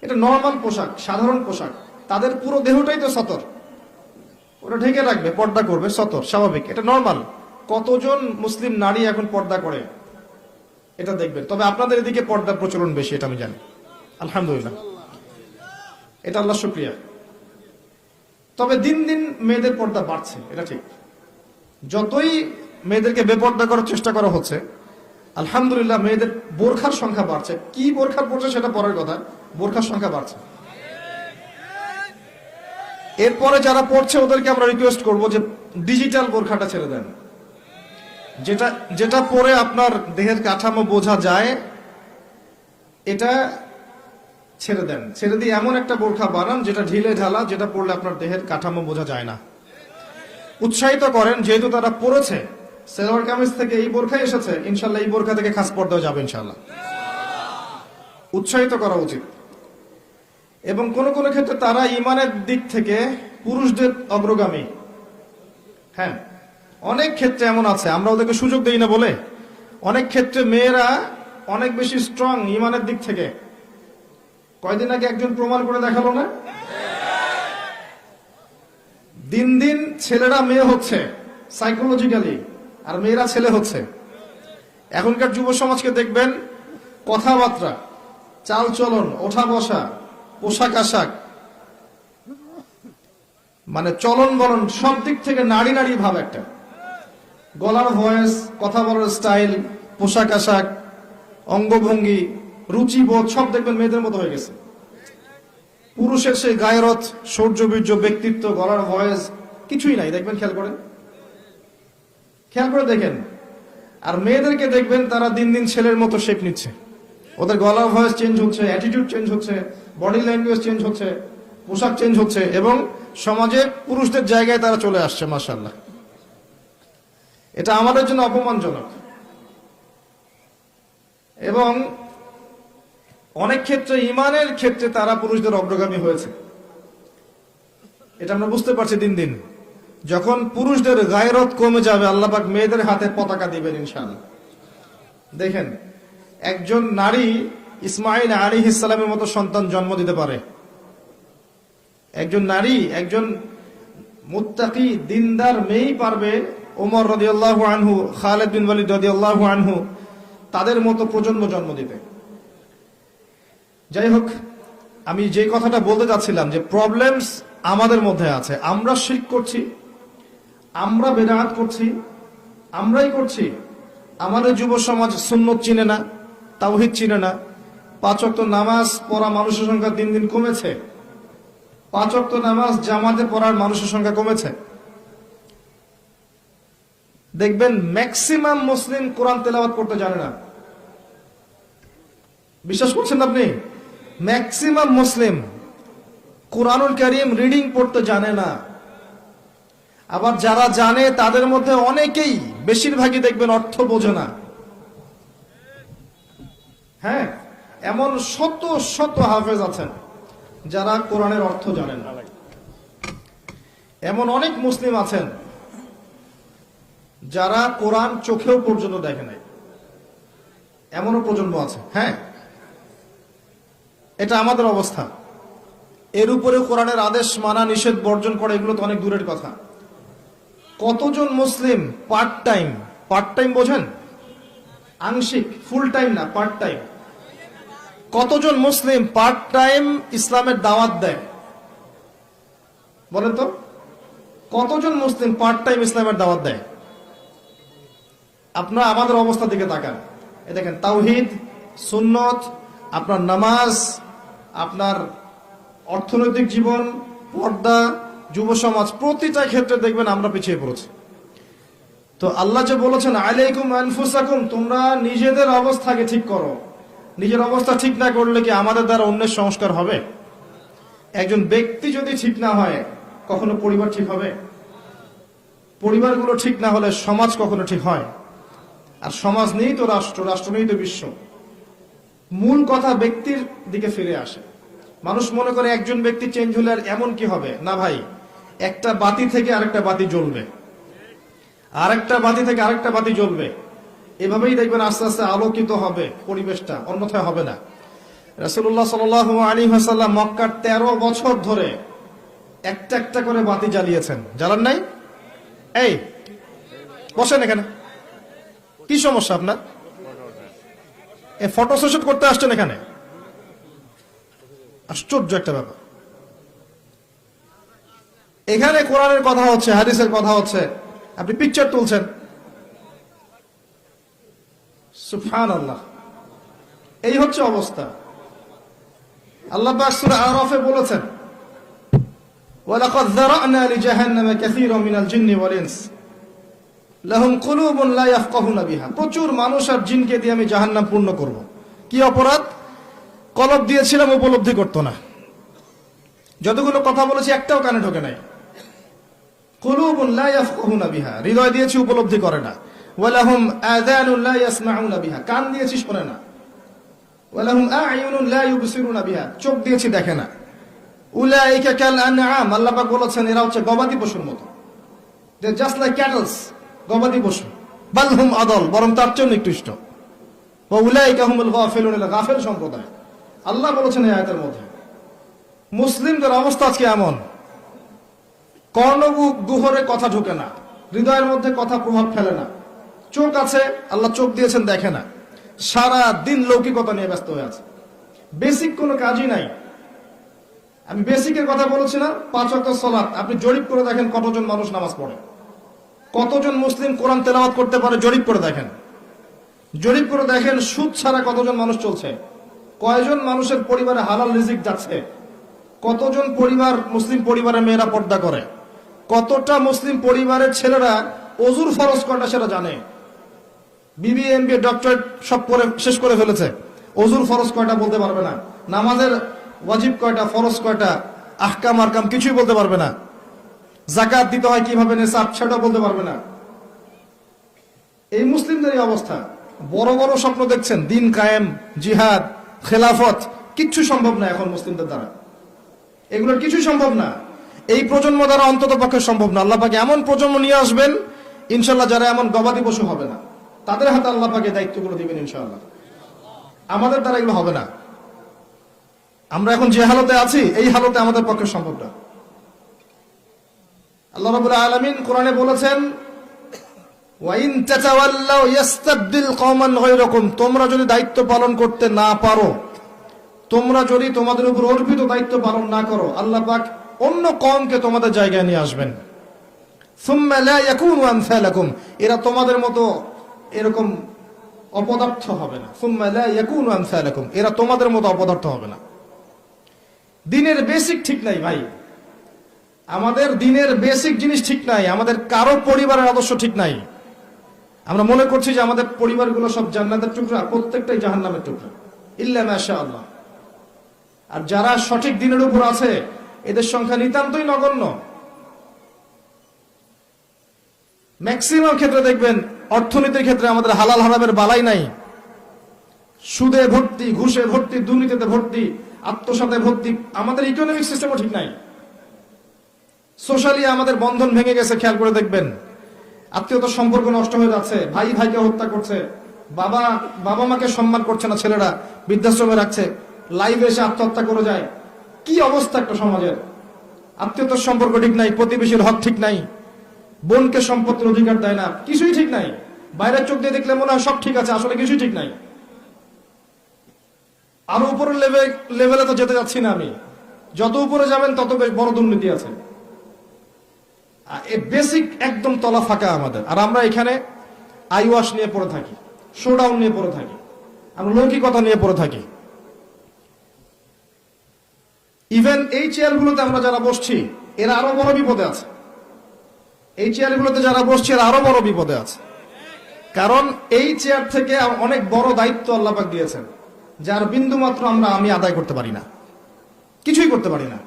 এটা নর্মাল পোশাক, সাধারণ পোশাক। তাদের পুরো দেহটাই তো সতর, ওটা ঢেকে রাখবে, পর্দা করবে, সতর, স্বাভাবিক, এটা নর্মাল। কতজন মুসলিম নারী এখন পর্দা করে এটা দেখবেন। তবে আপনাদের এদিকে পর্দার প্রচলন বেশি, এটা আমি জানি, আলহামদুলিল্লাহ, এটা আল্লাহ শুকরিয়া। তবে দিন দিন মেয়েদের পর্দা বাড়ছে, এটা ঠিক। যতই মেয়েদেরকে বেপর্দা করার চেষ্টা করা হচ্ছে, আলহামদুলিল্লাহ মেয়েদের বোরখার সংখ্যা বাড়ছে। কি বোরখা পড়ছে সেটা পরের কথা, বোরখার সংখ্যা বাড়ছে। এরপরে যারা পড়ছে ওদেরকে আমরা রিকোয়েস্ট করব যে ডিজিটাল বোরখাটা ছেড়ে দেন, যেটা যেটা পরে আপনার দেহের কাঠামো বোঝা যায়, এটা ছেড়ে দেন। ছেড়ে দিয়ে এমন একটা বোরখা বানান যেটা ঢিলে ঢালা, যেটা পরলে আপনার দেহের কাঠামো বোঝা যায় না। উৎসাহিত করেন, যেহেতু তারা পড়েছে, সেলোয়ার কামিজ থেকে এই বোরখাই এসেছে, ইনশাল্লাহ এই বোরখা থেকে খাস পর্দাও যাবে ইনশাল্লাহ। উৎসাহিত করা উচিত। এবং কোন কোন ক্ষেত্রে তারা ইমানের দিক থেকে পুরুষদের অগ্রগামী। হ্যাঁ, অনেক ক্ষেত্রে এমন আছে, আমরা ওদেরকে সুযোগ দেই না বলে। অনেক ক্ষেত্রে মেয়েরা অনেক বেশি স্ট্রং ইমানের দিক থেকে। কয়দিন আগে একজন প্রমাণ করে দেখালো না? দিন দিন ছেলেরা মেয়ে হচ্ছে সাইকোলজিক্যালি, আর মেয়েরা ছেলে হচ্ছে। এখনকার যুব সমাজকে দেখবেন, কথাবার্তা, চাল চলন, ওঠা বসা, পোশাক আশাক, মানে চলন বলন সব দিক থেকে নারী নারী ভাব একটা, গলার ভয়েস, কথা বলার স্টাইল, পোশাক আশাক, অঙ্গভঙ্গি, রুচিবোধ সব দেখবেন মেয়েদের মতো হয়ে গেছে। পুরুষের সেই গায়রত, শৌর্যবীর্য, ব্যক্তিত্ব, গলার ভয়েস কিছুই নাই, দেখবেন খেয়াল করে দেখেন। আর মেয়েদেরকে দেখবেন তারা দিন দিন ছেলের মতো শেপ নিচ্ছে, ওদের গলার ভয়েস চেঞ্জ হচ্ছে, অ্যাটিটিউড চেঞ্জ হচ্ছে, বডি ল্যাঙ্গুয়েজ চেঞ্জ হচ্ছে, পোশাক চেঞ্জ হচ্ছে, এবং সমাজে পুরুষদের জায়গায় তারা চলে আসছে। মাশাআল্লাহ, এটা আমাদের জন্য অপমানজনক। এবং অনেক ক্ষেত্রে ইমানের ক্ষেত্রে তারা পুরুষদের অগ্রগামী হয়েছে, এটা আমরা বুঝতে পারছি দিন দিন। যখন পুরুষদের গায়রত কমে যাবে, আল্লাহ পাক মেয়েদের হাতে পতাকা দিবেন ইনশাআল্লাহ। দেখেন, একজন নারী ইসমাঈল আলাইহিস সালামের মতো সন্তান জন্ম দিতে পারে। একজন নারী, একজন মুত্তাকি দিনদার মেয়েই পারবে ওমর রাদিয়াল্লাহু আনহু, খালিদ বিন ওয়ালিদ রাদিয়াল্লাহু আনহু তাদের মতো প্রজন্ম জন্ম দিতে। যাই হোক, আমি যে কথাটা বলতে চাচ্ছিলাম যে প্রবলেমস আমাদের মধ্যে আছে। আমরা শিরক করছি, আমরা বেদাত করছি, আমরাই করছি। আমাদের যুব সমাজ সুন্নত চিনে না, তাওহীদ চিনে না। 5 ওয়াক্ত নামাজ পড়া মানুষের সংখ্যা দিন দিন কমেছে। 5 ওয়াক্ত নামাজ জামাতে পড়ার মানুষের সংখ্যা কমেছে। দেখবেন ম্যাক্সিমাম মুসলিম কোরআন তেলাওয়াত করতে জানে না। বিশ্বাস করছেন আপনি? ম্যাক্সিমাম মুসলিম কুরআনুল কারীম রিডিং পড়তে জানে না। আবার যারা জানে তাদের মধ্যে অনেকেই, বেশিরভাগই দেখবেন অর্থ বোঝে না। হ্যাঁ, এমন শত শত হাফেজ আছেন যারা কোরআনের অর্থ জানেন না। এমন অনেক মুসলিম আছেন যারা কোরআন চোখেও পর্যন্ত দেখে নাই, এমনও প্রজন্ম আছে। হ্যাঁ, এটা আমাদের অবস্থা। এর উপরে কোরআনের আদেশ মানা, নিষেধ, বর্জন করা, এগুলো তো অনেক দূরের কথা। কতজন মুসলিম পার্ট টাইম বোঝেন? আংশিক, ফুল টাইম না, পার্ট টাইম। কতজন মুসলিম পার্ট টাইম ইসলামের দাওয়াত দেয়? বলেন তো, কতজন মুসলিম পার্ট টাইম ইসলামের দাওয়াত দেয়? আপনার আমাদের অবস্থা দিকে তাকান। এ দেখেন, তাওহীদ, সুন্নত, আপনার নামাজ, আপনার অর্থনৈতিক জীবন, পর্দা, যুব সমাজ, প্রতিটা ক্ষেত্রে দেখবেন আমরা পিছিয়ে পড়েছি। তো আল্লাহ যে বলেছেন আলাইকুম আনফুসাকুম, তোমরা নিজেদের অবস্থাকে ঠিক করো। নিজের অবস্থা ঠিক না করলে কি আমাদের দ্বারা অন্যের সংস্কার হবে? একজন ব্যক্তি যদি ঠিক না হয়, কখনো পরিবার ঠিক হবে? পরিবারগুলো ঠিক না হলে সমাজ কখনো ঠিক হয়? আর সমাজ নেই তো রাষ্ট্র, রাষ্ট্র নেই তো বিশ্ব। মূল কথা ব্যক্তির দিকে ফিরে আসে। মানুষ মনে করে একজন ব্যক্তি চেঞ্জ হলে আর এমন কি হবে। না ভাই, একটা বাতি থেকে আরেকটা বাতি জ্বলবে, আরেকটা বাতি থেকে আরেকটা বাতি জ্বলবে। এভাবেই দেখবেন আস্তে আস্তে আলোকিত হবে পরিবেশটা, অন্যথায় হবে না। রাসূলুল্লাহ সাল্লাল্লাহু আলাইহি ওয়াসাল্লাম মক্কার 13 বছর ধরে একটা একটা করে বাতি জ্বালিয়েছেন। জ্বালান নাই? এই বসেন এখানে, কি সমস্যা আপনার? এই ফটো সেশন করতে আসছেন এখানে? আশ্চর্য একটা ব্যাপার। এখানে কোরআনের কথা হচ্ছে, হাদিসের কথা হচ্ছে, আপনি পিকচার তুলছেন। সুবহানাল্লাহ, এই হচ্ছে অবস্থা। আল্লাহ পাক সূরা আরাফে বলেছেন, ওয়ালাকাদ যারা'না লিজাহান্নামা কাসীরাম মিনাল জিন্নি ওয়াল ইনস লাহুম কুলুবুন লা ইয়াফকাহুনা বিহা। প্রচুর মানুষ আর জিনকে দিয়ে আমি জাহান্নাম পূর্ণ করব। কি অপরাধ? কলব দিয়েছিলাম, উপলব্ধি করতো না। যতগুলো কথা বলেছি একটাও কানে ঢোকে নাই। কুলুবুন লা ইয়াফকাহুনা বিহা, হৃদয় দিয়েছি, উপলব্ধি করে না। ওয়ালাহুম আযানুন লা ইয়াসমাউনা বিহা, কান দিয়েছি, শোনে না। ওয়ালাহুম আ'য়ুনুন লা ইউবসিরুনা বিহা, চোখ দিয়েছি, দেখে না। উলাইকা কাল আনআম, আল্লাহ পাক বলেছেন এরা হচ্ছে গবাদি পশুর মতো। দে জাস্ট লাইক ক্যাটলস, গবাদি পশু। বাল হুম আদল, বরং তার চেয়ে নিকৃষ্ট। ওয়া উলাইকা হুমুল গাফিলুন, গাফিল সম্প্রদায়। আল্লাহ বলেছেন এই আয়াতের মধ্যে। মুসলিমদের অবস্থা আজকে এমন, কর্ণগুহরে কথা ঢোকে না, হৃদয়ের মধ্যে কথা প্রভাব ফেলে না। চোখ আছে, আল্লাহ চোখ দিয়েছেন, দেখে না। সারা দিন লৌকিকতা নিয়ে ব্যস্ত হয়ে আছে, বেসিক কোনো কাজই নাই। আমি বেসিকের কথা বলেছি না, 5 ওয়াক্ত সালাত আপনি জরিপ করে দেখেন কতজন মানুষ নামাজ পড়ে, কতজন মুসলিম কোরআন তেলাওয়াত করতে পারে, জরিপ করে দেখেন। জরিপ করে দেখেন সুদ ছাড়া কতজন মানুষ চলছে, কয়জন মানুষের পরিবারে হালাল রিজিক যাচ্ছে, কতজন পরিবার মুসলিম পরিবারের মেয়েরা পর্দা করে, কতটা মুসলিম পরিবারের ছেলেরা অজুর ফরজ কয়টা সেটা জানে। বিবি এমবি ডক্টরেট সব করে শেষ করে ফেলেছে, অজুর ফরজ কয়টা বলতে পারবে না, নামাজের ওয়াজিব কয়টা, ফরজ কয়টা, আহকাম আরকাম কিছুই বলতে পারবে না, যাকাত দিতে হয় কিভাবে নিসাব সেটা বলতে পারবে না। এই মুসলিমদের এই অবস্থা। বড় বড় স্বপ্ন দেখছেন, দিন কায়েম, জিহাদ, খেলাফত, কিচ্ছু সম্ভব না এখন মুসলিমদের দ্বারা, এগুলোর কিছুই সম্ভব না। এই প্রজন্ম দ্বারা অন্তত পক্ষে সম্ভব না। আল্লাহ পাকে এমন প্রজন্ম নিয়ে আসবেন ইনশাল্লাহ যারা এমন গবাদি পশু হবে না, তাদের হাতে আল্লাহ পাকে দায়িত্বগুলো দিবেন ইনশাআল্লাহ। আমাদের দ্বারা এগুলো হবে না। আমরা এখন যে হালতে আছি এই হালতে আমাদের পক্ষে সম্ভব না। আল্লাহ রাব্বুল আলামিন কোরআনে বলেছেন, ওয়াইন তাতাওয়াল্লাউ ইস্তাবদিল কওমান গায়রাকুম, তোমরা যদি দায়িত্ব পালন করতে না পারো, তোমরা যদি তোমাদের উপর অর্পিত দায়িত্ব পালন না করো, আল্লাহ পাক অন্য কওমকে তোমাদের জায়গায় নিয়ে আসবেন। সুম্মা লা ইয়াকুনু আমসালাকুম, এরা তোমাদের মতো এরকম অপদার্থ হবে না। সুম্মা লা ইয়াকুনু আমসালাকুম, এরা তোমাদের মতো অপদার্থ হবে না। দিনের বেসিক ঠিক নাই ভাই, আমাদের দিনের বেসিক জিনিস ঠিক নাই, আমাদের কারো পরিবারের আদর্শ ঠিক নাই। আমরা মনে করছি যে আমাদের পরিবারগুলো সব জান্নাতের টুকরা, প্রত্যেকটাই জাহান্নামের টুকরা, ইল্লা মাশাআল্লাহ। আর যারা সঠিক দিনের উপর আছে এদের সংখ্যা নিতান্তই নগণ্য। ম্যাক্সিমাম ক্ষেত্রে দেখবেন অর্থনীতির ক্ষেত্রে আমাদের হালাল হারামের বালাই নাই, সুদে ভর্তি, ঘুষে ভর্তি, দুর্নীতিতে ভর্তি, আত্মসাতে ভর্তি। আমাদের ইকোনমিক সিস্টেমও ঠিক নাই। সোশ্যালি আমাদের বন্ধন ভেঙে গেছে, খেয়াল করে দেখবেন। আত্মীয়তার সম্পর্ক নষ্ট হয়ে যাচ্ছে, ভাই ভাইকে হত্যা করছে, বাবা মাকে সম্মান করছে না, ছেলেরা বৃদ্ধাশ্রমে রাখছে, লাইভে এসে আত্মহত্যা করে যায়। কি অবস্থা একটা সমাজের! আত্মীয়তার সম্পর্ক ঠিক নাই, প্রতিবেশীর হক ঠিক নাই, বোনকে সম্পত্তির অধিকার দেয় না, কিছুই ঠিক নাই। বাইরের চোখ দিয়ে দেখলে মনে হয় সব ঠিক আছে, আসলে কিছুই ঠিক নাই। আরো উপরের লেভেলে তো যেতে যাচ্ছি না আমি, যত উপরে যাবেন তত বেশ বড় দুর্নীতি আছে। বেসিক একদম তলা ফাঁকা আমাদের। আর আমরা এখানে আইওয়াশ নিয়ে পড়ে থাকি, শোডাউন নিয়ে পড়ে থাকি, আমরা লৌকিকতা নিয়ে পড়ে থাকি। ইভেন এই চেয়ারগুলোতে আমরা যারা বসছি এরা আরো বড় বিপদে আছে। এই চেয়ারগুলোতে যারা বসছে এরা আরো বড় বিপদে আছে, কারণ এই চেয়ার থেকে অনেক বড় দায়িত্ব আল্লাহ পাক দিয়েছেন, যার বিন্দু মাত্র আমি আদায় করতে পারি না, কিছুই করতে পারি না।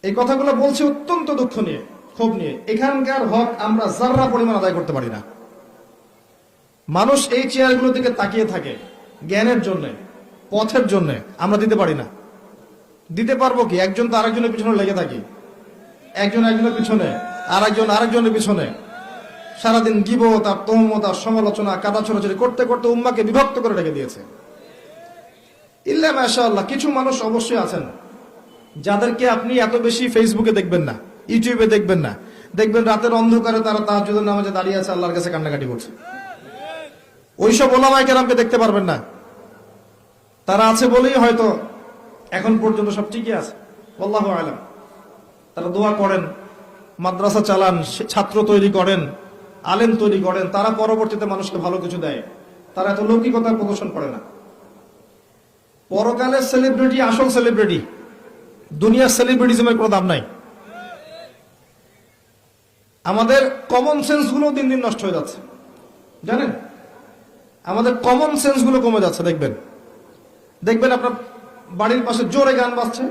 এই কথাগুলো বলছি অত্যন্ত দুঃখ নিয়ে, ক্ষোভ নিয়ে। এখানকার হক আমরা যাররা পরিমাণ আদায় করতে পারি না। মানুষ এই চেয়ারগুলোর দিকে তাকিয়ে থাকে জ্ঞানের জন্য, পথের জন্য, আমরা দিতে পারি না। দিতে পারবো কি? একজন তো আরেকজনের পিছনে লেগে থাকি, একজন একজনের পিছনে, আরেকজনের পিছনে সারাদিন গীবত আর তহমত আর সমালোচনা, কাদা ছোড়াছড়ি করতে করতে উম্মাকে বিভক্ত করে রেখে দিয়েছে। ইল্লা মাশাআল্লাহ, কিছু মানুষ অবশ্যই আছেন যাদেরকে আপনি এত বেশি ফেসবুকে দেখবেন না, ইউটিউবে দেখবেন না, দেখবেন রাতের অন্ধকারে তারা তাহাজ্জুদের নামাজে দাঁড়িয়ে আছে, আল্লাহর কাছে কান্নাকাটি করছে। ওইসব ওলামায়ে কেরামকে দেখতে পারবেন না। তারা আছে বলেই হয়তো এখন পর্যন্ত সব ঠিকই আছে, আল্লাহু আলাম। তারা দোয়া করেন, মাদ্রাসা চালান, ছাত্র তৈরি করেন, আলেম তৈরি করেন, তারা পরবর্তীতে মানুষকে ভালো কিছু দেয়। তারা এত লৌকিকতার প্রদর্শন করে না। পরকালের সেলিব্রিটি আসল সেলিব্রিটি, দুনিয়ার সেলিব্রিটিজমের কোনো দাম নাই। আমাদের কমন সেন্স গুলো দিন দিন নষ্ট হয়ে যাচ্ছে, জানেন? আমাদের কমন সেন্স গুলো কমে যাচ্ছে। দেখবেন আপনার বাড়ির পাশে জোরে গান বাজছে,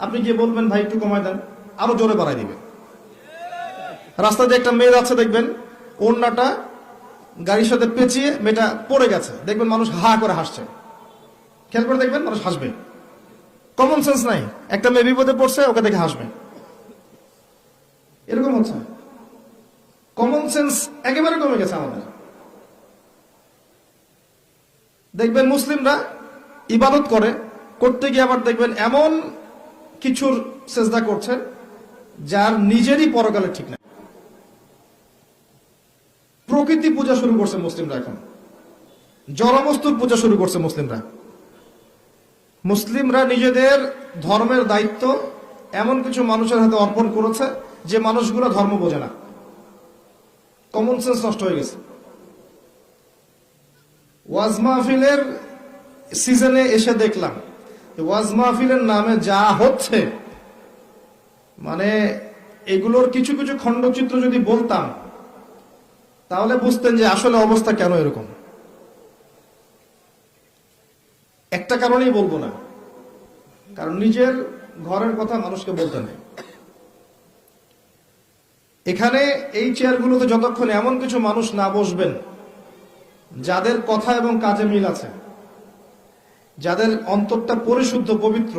আপনি গিয়ে বলবেন ভাই একটু কমায় দেন, আরো জোরে বাড়াই দিবে। রাস্তা দিয়ে একটা মেয়ে যাচ্ছে, দেখবেন ওড়নাটা গাড়ির সাথে পেঁচিয়ে মেয়েটা পড়ে গেছে, দেখবেন মানুষ হা করে হাসছে। খেয়াল করে দেখবেন মানুষ হাসবে। কমন সেন্স নাই, একটা মেয়ে বিপদে পড়ছে, ওকে দেখে হাসবে, এরকম হচ্ছে। কমন সেন্স একেবারে কমে গেছে আমাদের। দেখবেন মুসলিমরা ইবাদত করতে গিয়ে আবার দেখবেন এমন কিছুর সেজদা করছে যার নিজেরই পরকালে ঠিক নাই। প্রকৃতি পূজা শুরু করছে মুসলিমরা, এখন জড়বস্তুর পূজা শুরু করছে মুসলিমরা। মুসলিমরা নিজেদের ধর্মের দায়িত্ব এমন কিছু মানুষের হাতে অর্পণ করেছে যে মানুষগুলো ধর্ম বোঝে না, কমন সেন্স নষ্ট হয়ে গেছে। ওয়াজ মাহফিলের সিজনে এসে দেখলাম ওয়াজ মাহফিলের নামে যা হচ্ছে, মানে এগুলোর কিছু কিছু খণ্ডচিত্র যদি বলতাম তাহলে বুঝতেন যে আসলে অবস্থা কেন এরকম। একটা কারণেই বলবো না, কারণ নিজের ঘরের কথা মানুষকে বলতে নেই। এখানে এই চেয়ারগুলোতে যতক্ষণ এমন কিছু মানুষ না বসবেন যাদের কথা এবং কাজে মিল আছে, যাদের অন্তরটা পরিশুদ্ধ পবিত্র,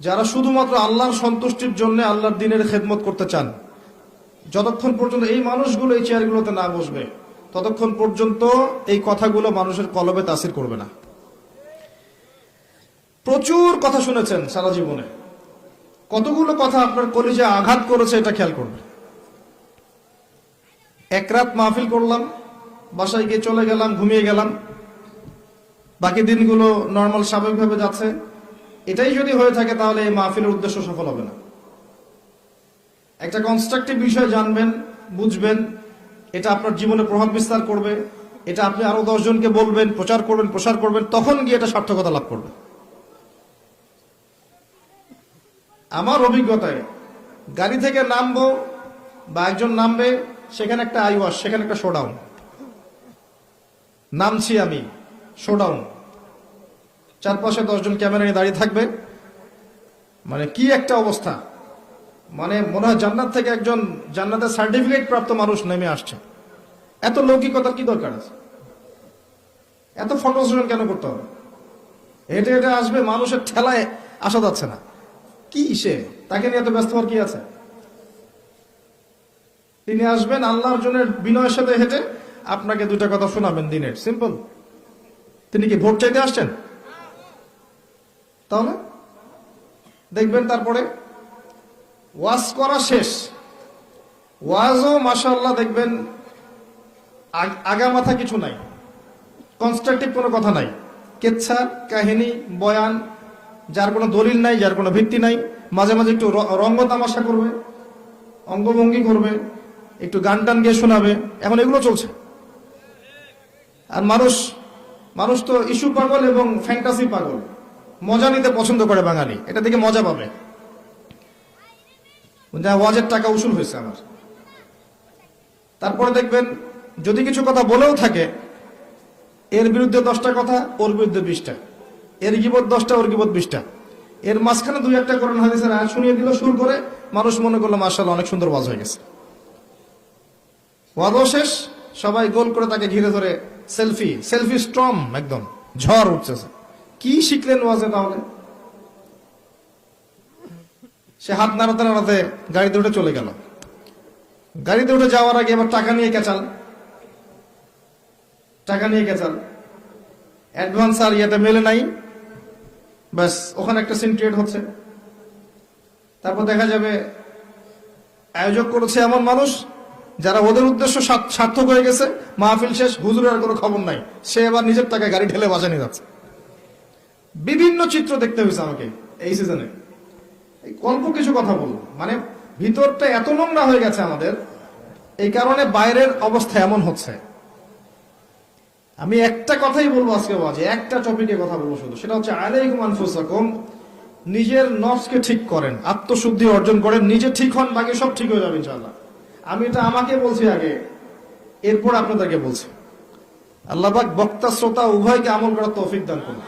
যারা শুধুমাত্র আল্লাহর সন্তুষ্টির জন্য আল্লাহর দ্বীনের খেদমত করতে চান, যতক্ষণ পর্যন্ত এই মানুষগুলো এই চেয়ারগুলোতে না বসবে ততক্ষণ পর্যন্ত এই কথাগুলো মানুষের কলবে তাসির করবে না। প্রচুর কথা শুনেছেন সারা জীবনে, কতগুলো কথা আপনার কলিজা আঘাত করেছে এটা খেয়াল করবে। এক রাত মাহফিল করলাম, বাসায় গিয়ে চলে গেলাম, ঘুমিয়ে গেলাম, বাকি দিনগুলো নর্মাল স্বাভাবিকভাবে যাচ্ছে। এটাই যদি হয়ে থাকে তাহলে এই মাহফিলের উদ্দেশ্য সফল হবে না। একটা কনস্ট্রাকটিভ বিষয় জানবেন, বুঝবেন, এটা আপনার জীবনে প্রভাব বিস্তার করবে, এটা আপনি আরো 10 জনকে বলবেন, প্রচার করবেন, প্রসার করবেন, তখন গিয়ে এটা সার্থকতা লাভ করবে। আমার অভিজ্ঞতায় গাড়ি থেকে নামবো বা একজন নামবে, সেখানে একটা আইওয়াশ, সেখানে একটা শোডাউন। নামছি আমি, শোডাউন, চারপাশে 10 জন ক্যামেরা নিয়ে দাঁড়িয়ে থাকবে, মানে কি একটা অবস্থা, মানে মনে হয় জান্নাত থেকে একজন জান্নাতের সার্টিফিকেট প্রাপ্ত মানুষ নেমে আসছে। এত লৌকিকতার কি দরকার আছে? এত ফটো সেশন কেন করতে হবে? হেঁটে হেঁটে আসবে, মানুষের ঠেলায় আসা যাচ্ছে না, কি সে তাকে নিয়ে এত ব্যস্ত হওয়ার কি আছে? তিনি আসবেন আল্লাহর জন্য বিনয়ের সাথে হেঁটে আপনাকে 2টা কথা শোনাবেন দিনের, সিম্পল। তিনি কি ভোট চাইতে আসছেন? তাহলে দেখবেন তারপরে ওয়াজ করা শেষ, ওয়াজও মাশাআল্লাহ দেখবেন আগা মাথা কিছু নাই, কনস্ট্রাকটিভ কোনো কথা নাই, কেচ্ছা কাহিনী বয়ান, যার কোনো দলিল নাই, যার কোনো ভিত্তি নাই। মাঝে মাঝে একটু রঙ্গ তামাশা করবে, অঙ্গভঙ্গি করবে, একটু গান টান গিয়ে শোনাবে, এখন এগুলো চলছে। আর মানুষ তো ইস্যু পাগল এবং ফ্যান্টাসি পাগল, মজা নিতে পছন্দ করে বাঙালি, এটা থেকে মজা পাবে। ওয়াজের টাকা উসুল হয়েছে আমার। তারপরে দেখবেন যদি কিছু কথা বলেও থাকে, এর বিরুদ্ধে 10টা কথা, ওর বিরুদ্ধে 20টা, এর গীবত 10টা, ওর গীবত 20টা, এর মাঝখানে 2-1টা কোরআন হাদিসের আয়াত শুনিয়ে দিল সুর করে, মানুষ মনে করলো মাশাআল্লাহ অনেক সুন্দর ওয়াজ হয়ে গেছে। ওয়াজও শেষ, সবাই গোল করে তাকে ঘিরে ধরে সেলফি স্ট্রম, একদম ঝড় উঠতেছে। কি শিখলেন ওয়াজে? তাহলে সে হাত নাড়াতে নাড়াতে গাড়িতে উঠে চলে গেল। গাড়িতে উঠে যাওয়ার আগে এবার টাকা নিয়ে কেচাল, অ্যাডভান্স আর ইয়েটা মেলে নাই, ব্যাস ওখানে একটা সিন ক্রিয়েট হচ্ছে। তারপর দেখা যাবে আয়োজক করেছে এমন মানুষ যারা ওদের উদ্দেশ্য সার্থক হয়ে গেছে, মাহফিল শেষ, হুজুরের আর কোনো খবর নাই, সে এবার নিজের টাকায় গাড়ি ঠেলে বাসা নিয়ে যাচ্ছে। বিভিন্ন চিত্র দেখতে হয়েছে আমাকে এই সিজনে। অল্প কিছু কথা বলবো, মানে ভিতরটা এত নোংরা হয়ে গেছে আমাদের, এই কারণে বাইরের অবস্থা এমন হচ্ছে। আমি একটা কথাই বলবো আজকে বাজে, একটা টপিকে কথা বলবো শুধু, সেটা হচ্ছে আলাইকুম আনফুসাকুম, নিজের নফসকে ঠিক করেন, আত্মশুদ্ধি অর্জন করেন, নিজে ঠিক হন, বাকি সব ঠিক হয়ে যাবে ইনশাআল্লাহ। আমি এটা আমাকে বলছি আগে, এরপর আপনাদেরকে বলছি। আল্লাহ পাক বক্তা শ্রোতা উভয়কে আমল করার তৌফিক দান করুন।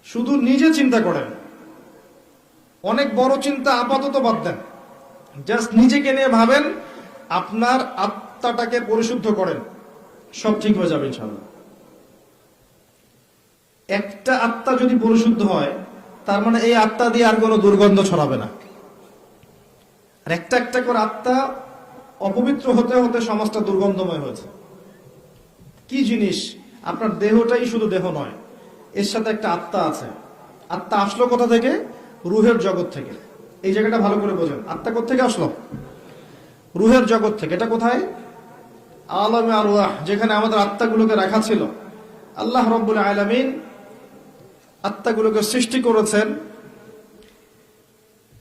শুধু নিজে চিন্তা করেন, অনেক বড় চিন্তা আপাতত বাদ দেন, জাস্ট নিজেকে নিয়ে ভাবেন, আপনার আত্মাটাকে পরিশুদ্ধ করেন, সব ঠিক হয়ে যাবে ইনশাআল্লাহ। একটা আত্মা যদি পরিশুদ্ধ হয়, তার মানে এই আত্মা দিয়ে আর কোনো দুর্গন্ধ ছড়াবে না। আর একটা একটা করে আত্মা অপবিত্র হতে হতে সমাজটা দুর্গন্ধময় হয়েছে। কি জিনিস? আপনার দেহটাই শুধু দেহ নয়, এর সাথে একটা আত্মা আছে। আত্মা আসলো কোথা থেকে? রুহের জগৎ থেকে। এই জায়গাটা ভালো করে বোঝেন, আত্মা কোথা থেকে আসলো? রুহের জগৎ থেকে। এটা কোথায়? আলমে আরওয়াহ, যেখানে আমাদের আত্মাগুলোকে রাখা ছিল। আল্লাহ রাব্বুল আলামিন আত্মাগুলোকে সৃষ্টি করেছেন,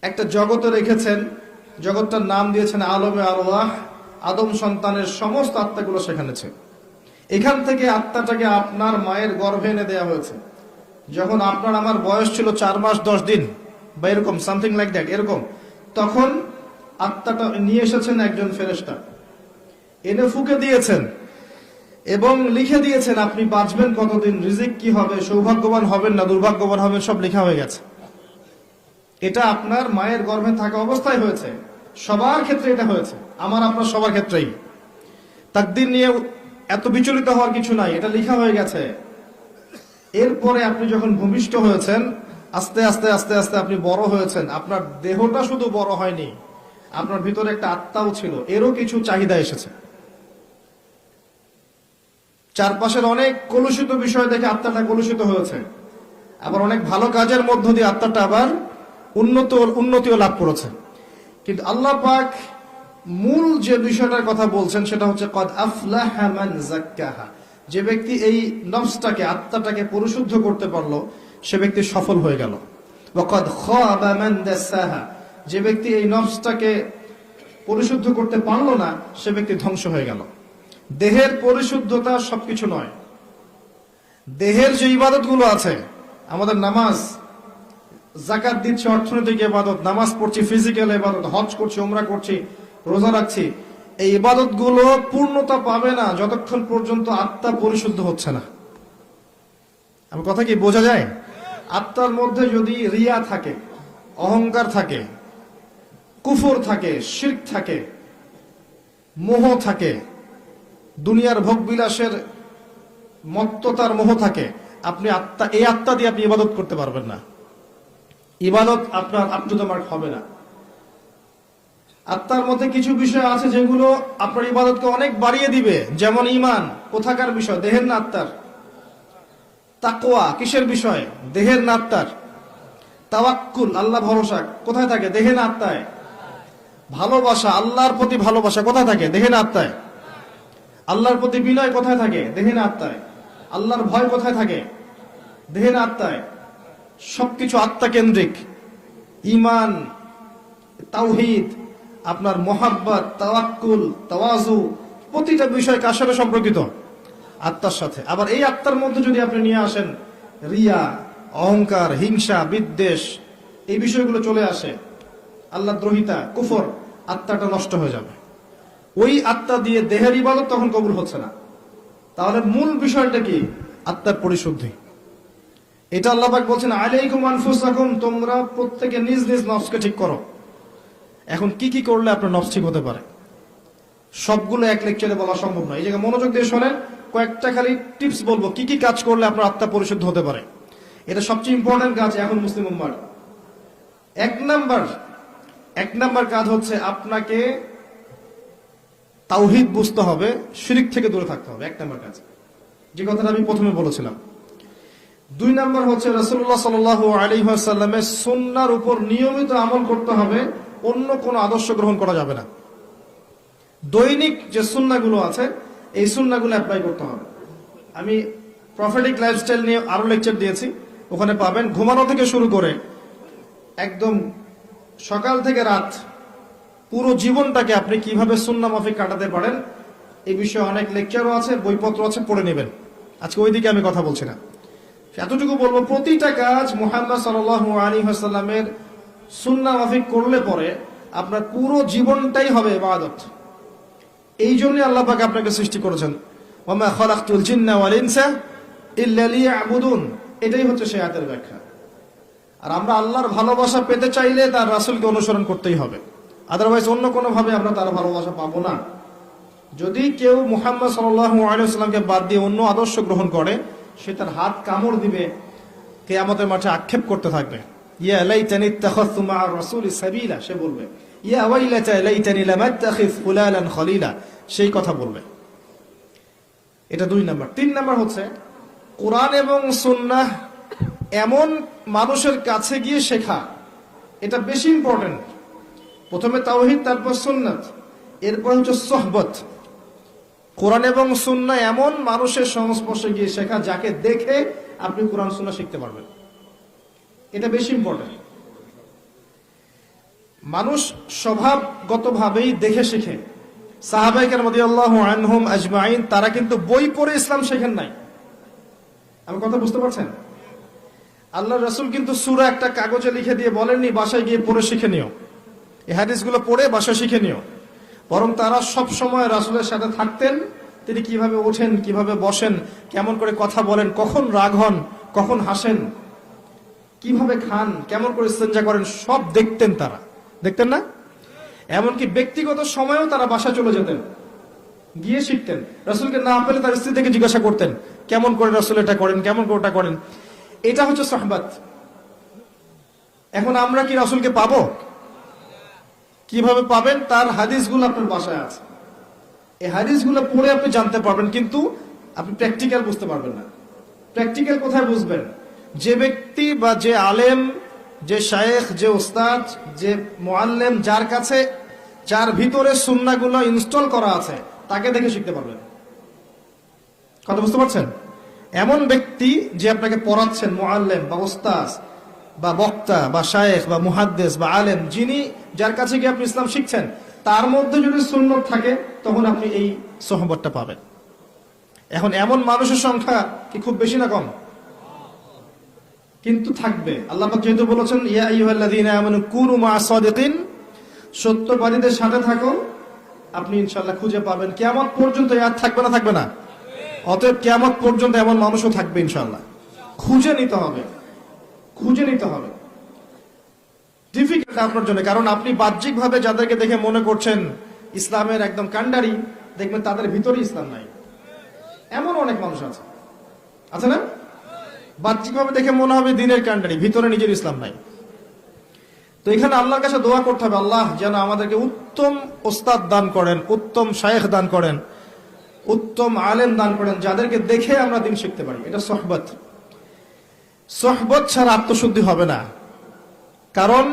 একটা জগতে রেখেছেন, জগৎটার নাম দিয়েছেন আলমে আরওয়াহ। আদম সন্তানের সমস্ত আত্মাগুলো সেখানে ছিল। এখান থেকে আত্মাটাকে আপনার মায়ের গর্ভে এনে দেওয়া হয়েছে। যখন আপনার আমার বয়স ছিল 4 মাস 10 দিন বা এরকম সামথিং লাইক দ্যাট, এরকম, তখন আত্মাটা নিয়ে এসেছেন একজন ফেরেশতা, এনে ফুঁকে দিয়েছেন এবং লিখে দিয়েছেন আপনি বাঁচবেন কতদিন, রিজিক কি হবে, সৌভাগ্যবান হবেন না দুর্ভাগ্যবান হবেন, সব লেখা হয়ে গেছে। এটা আপনার মায়ের গর্ভে থাকা অবস্থায় হয়েছে। সবার ক্ষেত্রে এটা হয়েছে, আমার আপনার সবার ক্ষেত্রেই। তাকদীর নিয়ে এত বিচলিত হওয়ার কিছু নাই, এটা লেখা হয়ে গেছে। এরপরে আপনি যখন ভূমিষ্ঠ হয়েছেন, আস্তে আস্তে আস্তে আস্তে আপনি বড় হয়েছেন। আপনার দেহটা শুধু বড় হয়নি, আপনার ভিতরে একটা আত্মাও ছিল, এরও কিছু চাহিদা এসেছে। চারপাশের অনেক কলুষিত বিষয় দেখে আত্মাটা কলুষিত হয়েছে, আবার অনেক ভালো কাজের মধ্য দিয়ে আত্মাটা আবার উন্নতিও লাভ করেছে। কিন্তু আল্লাহ পাক মূল যে বিষয়টার কথা বলছেন সেটা হচ্ছে কদ আফলাহা মান যাক্কাহা। যে ব্যক্তি এই নফসটাকে, আত্মাটাকে পরিশুদ্ধ করতে পারলো, সে ব্যক্তি সফল হয়ে গেল। ওয়া কদ খাবা মান দাসাহা। যে ব্যক্তি এই নফসটাকে পরিশুদ্ধ করতে পারলো না, সে ব্যক্তি ধ্বংস হয়ে গেল। দেহের পরিশুদ্ধতা সবকিছু নয়। দেহের যে ইবাদতগুলো আছে, আমাদের নামাজ, যাকাত দিচ্ছি, অর্থনৈতিক ইবাদত, নামাজ পড়ছি, ফিজিক্যাল ইবাদত, হজ করছি, উমরা করছি, রোজা রাখছি, এই ইবাদতগুলো পূর্ণতা পাবে না যতক্ষণ পর্যন্ত আত্মা পরিশুদ্ধ হচ্ছে না। আমার কথা কি বোঝা যায়? আত্মার মধ্যে যদি রিয়া থাকে, অহংকার থাকে, কুফর থাকে, শিরক থাকে, মোহ থাকে, দুনিয়ার ভোগ বিলাসের মত্ততার মোহ থাকে, আপনি এই আত্মা দিয়ে আপনি ইবাদত করতে পারবেন না। ইবাদত আপনার আপ টু দ্য মার্ক হবে না। আত্মার মধ্যে কিছু বিষয় আছে যেগুলো আপনার ইবাদতকে অনেক বাড়িয়ে দিবে, যেমন ঈমান। কোথাকার বিষয়? দেহের না আত্মার? তাকওয়া কিসের বিষয়? দেহের না আত্মার? তাওয়াক্কুল, আল্লাহ ভরসা কোথায় থাকে? দেহে না আত্মায়? ভালোবাসা, আল্লাহর প্রতি ভালোবাসা কোথায় থাকে? দেহে না আত্মায়? আল্লাহর প্রতি বিনয় কোথায় থাকে? দেহে না আত্মায়? আল্লাহর ভয় কোথায় থাকে? দেহে না আত্মায়? সবকিছু আত্মা কেন্দ্রিক। ঈমান, তাওহীদ, আপনার মোহাব্বত, তাওয়াক্কুল, তাওয়াজু, প্রতিটা বিষয় কার সাথে সম্পর্কিত? আত্মার সাথে। আবার এই আত্মার মধ্যে যদি আপনি নিয়ে আসেন রিয়া, অহংকার, হিংসা, বিদ্বেষ, এই বিষয়গুলো চলে আসে, আল্লাহ দ্রোহিতা, কুফর, আত্মাটা নষ্ট হয়ে যাবে। ওই আত্মা দিয়ে দেহের ইবাদত তখন কবুল হচ্ছে না। তাহলে মূল বিষয়টা কি? আত্মার পরিশুদ্ধি। এটা আল্লাহ পাক বলছেন আলাইকুম আনফুসাকুম, তোমরা প্রত্যেকে নিজ নিজ নফসকে ঠিক করো। এখন কি কি করলে আপনার নফস ঠিক হতে পারে? সবগুলো এক লেকচারে বলা সম্ভব নয়। এই জায়গায় মনোযোগ দিয়ে শোনেন, কয়েকটা খালি টিপস বলবো কি কি কাজ করলে আপনার আত্মা পরিশুদ্ধ হতে পারে। এটা সবচেয়ে ইম্পর্টেন্ট কাজ এখন মুসলিম উম্মার। এক নাম্বার কাজ হচ্ছে আপনাকে তাওহীদ বুঝতে হবে, শিরক থেকে দূরে থাকতে হবে। এক নাম্বার কাজ, যে কথাটা আমি প্রথমে বলেছিলাম। 2 নাম্বার হচ্ছে রাসূলুল্লাহ সাল্লাল্লাহু আলাইহি ওয়াসাল্লামের সুন্নাহর উপর নিয়মিত আমল করতে হবে, অন্য কোনো আদর্শ গ্রহণ করা যাবে না। দৈনিক যে সুন্নাহগুলো আছে, এই সুন্নাহগুলো অ্যাপ্লাই করতে হবে। আমি প্রফেটিক লাইফস্টাইল নিয়ে আরো লেকচার দিয়েছি, ওখানে পাবেন। ঘুমানো থেকে শুরু করে একদম সকাল থেকে রাত, পুরো জীবনটাকে আপনি কিভাবে সুন্নাহ মাফিক কাটাতে পারেন, এই বিষয়ে অনেক লেকচারও আছে, বইপত্র আছে, পড়ে নেবেন। আজকে ওই দিকে আমি কথা বলছি না। এতটুকু বলবো, প্রতিটা কাজ মুহাম্মদ সাল্লাল্লাহু আলাইহি ওয়াসাল্লামের সুন্নাহ মাফিক করলে পরে আপনার পুরো জীবনটাই হবে ইবাদত। এই জন্য আল্লাহ পাক আপনাকে সৃষ্টি করেছেন, ওয়া মা খালাকতুল জিন্না ওয়াল ইনসা ইল্লা লিয়াবুদুন। এটাই হচ্ছে সেই আয়াতের ব্যাখ্যা। আর আমরা আল্লাহর ভালোবাসা পেতে চাইলে তার রাসূলকে অনুসরণ করতেই হবে, আদারওয়াইজ অন্য কোনো ভাবে আমরা তার ভালোবাসা পাবো না। যদি কেউ মুহাম্মদ সাল্লাল্লাহু আলাইহি ওয়াসাল্লামকে বাদ দিয়ে অন্য আদর্শ গ্রহণ করে, সে তার হাত কামড় দিবে, কিয়ামতের মাঠে আক্ষেপ করতে থাকবে, ইয়া লাইতানি ইত্তাখাযতু মা'আর রাসূলি সাবিলা। সে বলবে ইয়া ওয়াইলাতা লাইতানি লাম আত্তাখিয ফুলানান খলিলা, সেই কথা বলবে। এটা 2 নাম্বার। 3 নাম্বার হচ্ছে কোরআন এবং সুন্নাহ এমন মানুষের কাছে গিয়ে শেখা, এটা বেশি ইম্পর্টেন্ট। প্রথমে তাওহীদ, তারপর সুন্নাত, এরপর হচ্ছে সোহবত। কোরআন এবং সুন্নাহ এমন মানুষের সংস্পর্শে গিয়ে শেখা যাকে দেখে আপনি কোরআন সুন্নাহ শিখতে পারবেন। এটা বেশি ইম্পর্টেন্ট। মানুষ স্বভাবগতভাবেই দেখে শিখে। সাহাবায়ে কেরাম রাদিয়াল্লাহু আনহুম আজমাইন তারা কিন্তু বই পড়ে ইসলাম শেখেন নাই। আমার কথা বুঝতে পারছেন? আল্লাহর রাসূল কিন্তু সূরা একটা কাগজে লিখে দিয়ে বলেননি বাসায় গিয়ে পড়ে শিখে নিও, এই হাদিসগুলো পড়ে বাসায় শিখে নিও। বরং তারা সব সময় রাসূলের সাথে থাকতেন। তিনি কিভাবে ওঠেন, কিভাবে বসেন, কেমন করে কথা বলেন, কখন রাগ হন, কখন হাসেন, কিভাবে খান, কেমন করে ইস্তেঞ্জা করেন, সব দেখতেন তারা। দেখতেন না? এমনকি ব্যক্তিগত সময়েও তারা বাসায় চলে যেতেন, গিয়ে শিখতেন। রাসূলকে না পেলে তার স্ত্রী থেকে জিজ্ঞাসা করতেন কেমন করে রাসূল এটা করেন, কেমন করে ওটা করেন। এটা হচ্ছে সুহবাত। এখন আমরা কি রাসূলকে পাবো? কিভাবে পাবেন? তার হাদিসগুলো আপনার বাসায় আছে, এই হাদিসগুলো পড়ে আপনি জানতে পারবেন, কিন্তু আপনি প্র্যাকটিক্যাল বুঝতে পারবেন না। প্র্যাকটিক্যাল কোথায় বুঝবেন? যে ব্যক্তি বা যে আলেম, যে শায়েখ, যে ওস্তাদ, যে মুআল্লিম, যার কাছে, যার ভিতরে সুন্নাহগুলো ইনস্টল করা আছে, তাকে দেখে শিখতে পারবেন। কথা বুঝতে পারছেন? এমন ব্যক্তি যে আপনাকে পড়াচ্ছেন, মুআল্লিম বা ওস্তাদ বা বক্তা বা শায়েখ বা মুহাদ্দিস বা আলেম, যিনি, যার কাছে গিয়ে আপনি ইসলাম শিখছেন, তার মধ্যে যদি সুন্নত থাকে তখন আপনি এই সোহবতটা পাবেন। এখন এমন মানুষের সংখ্যা কি খুব বেশি না কম? কিন্তু থাকবে। আল্লাহ পাক যেহেতু বলেছেন ইয়া আইয়ুহাল্লাযীনা আমানু কুনু মা'আস সাদিকিন, সত্যবাদীদের সাথে থাকো, আপনি ইনশাআল্লাহ খুঁজে পাবেন। কিয়ামত পর্যন্ত ইয়াদ থাকবে না? থাকবে না? অতএব কিয়ামত পর্যন্ত এমন মানুষও থাকবে ইনশাআল্লাহ। খুঁজে নিতে হবে, খুঁজে নিতে হবে। ডিফিকাল্ট আপনার জন্য, কারণ আপনি বাহ্যিকভাবে যাদেরকে দেখে মনে করছেন ইসলামের একদম কান্ডারি, দেখবেন তাদের ভিতরে ইসলাম নাই। এমন অনেক মানুষ আছে, আছে না? বাহ্যিকভাবে দেখে মনে হবে দিনের কান্ডারি, ভিতরে নিজের ইসলাম নাই। তো এখানে আল্লাহর কাছে দোয়া করতে হবে, আল্লাহ যেন আমাদেরকে উত্তম ওস্তাদ দান করেন, উত্তম শায়েখ দান করেন, উত্তম আলেম দান করেন, যাদেরকে দেখে আমরা দিন শিখতে পারি। এটা সোহবত। সোহবত ছাড়া আত্মশুদ্ধি হবে না। কারণ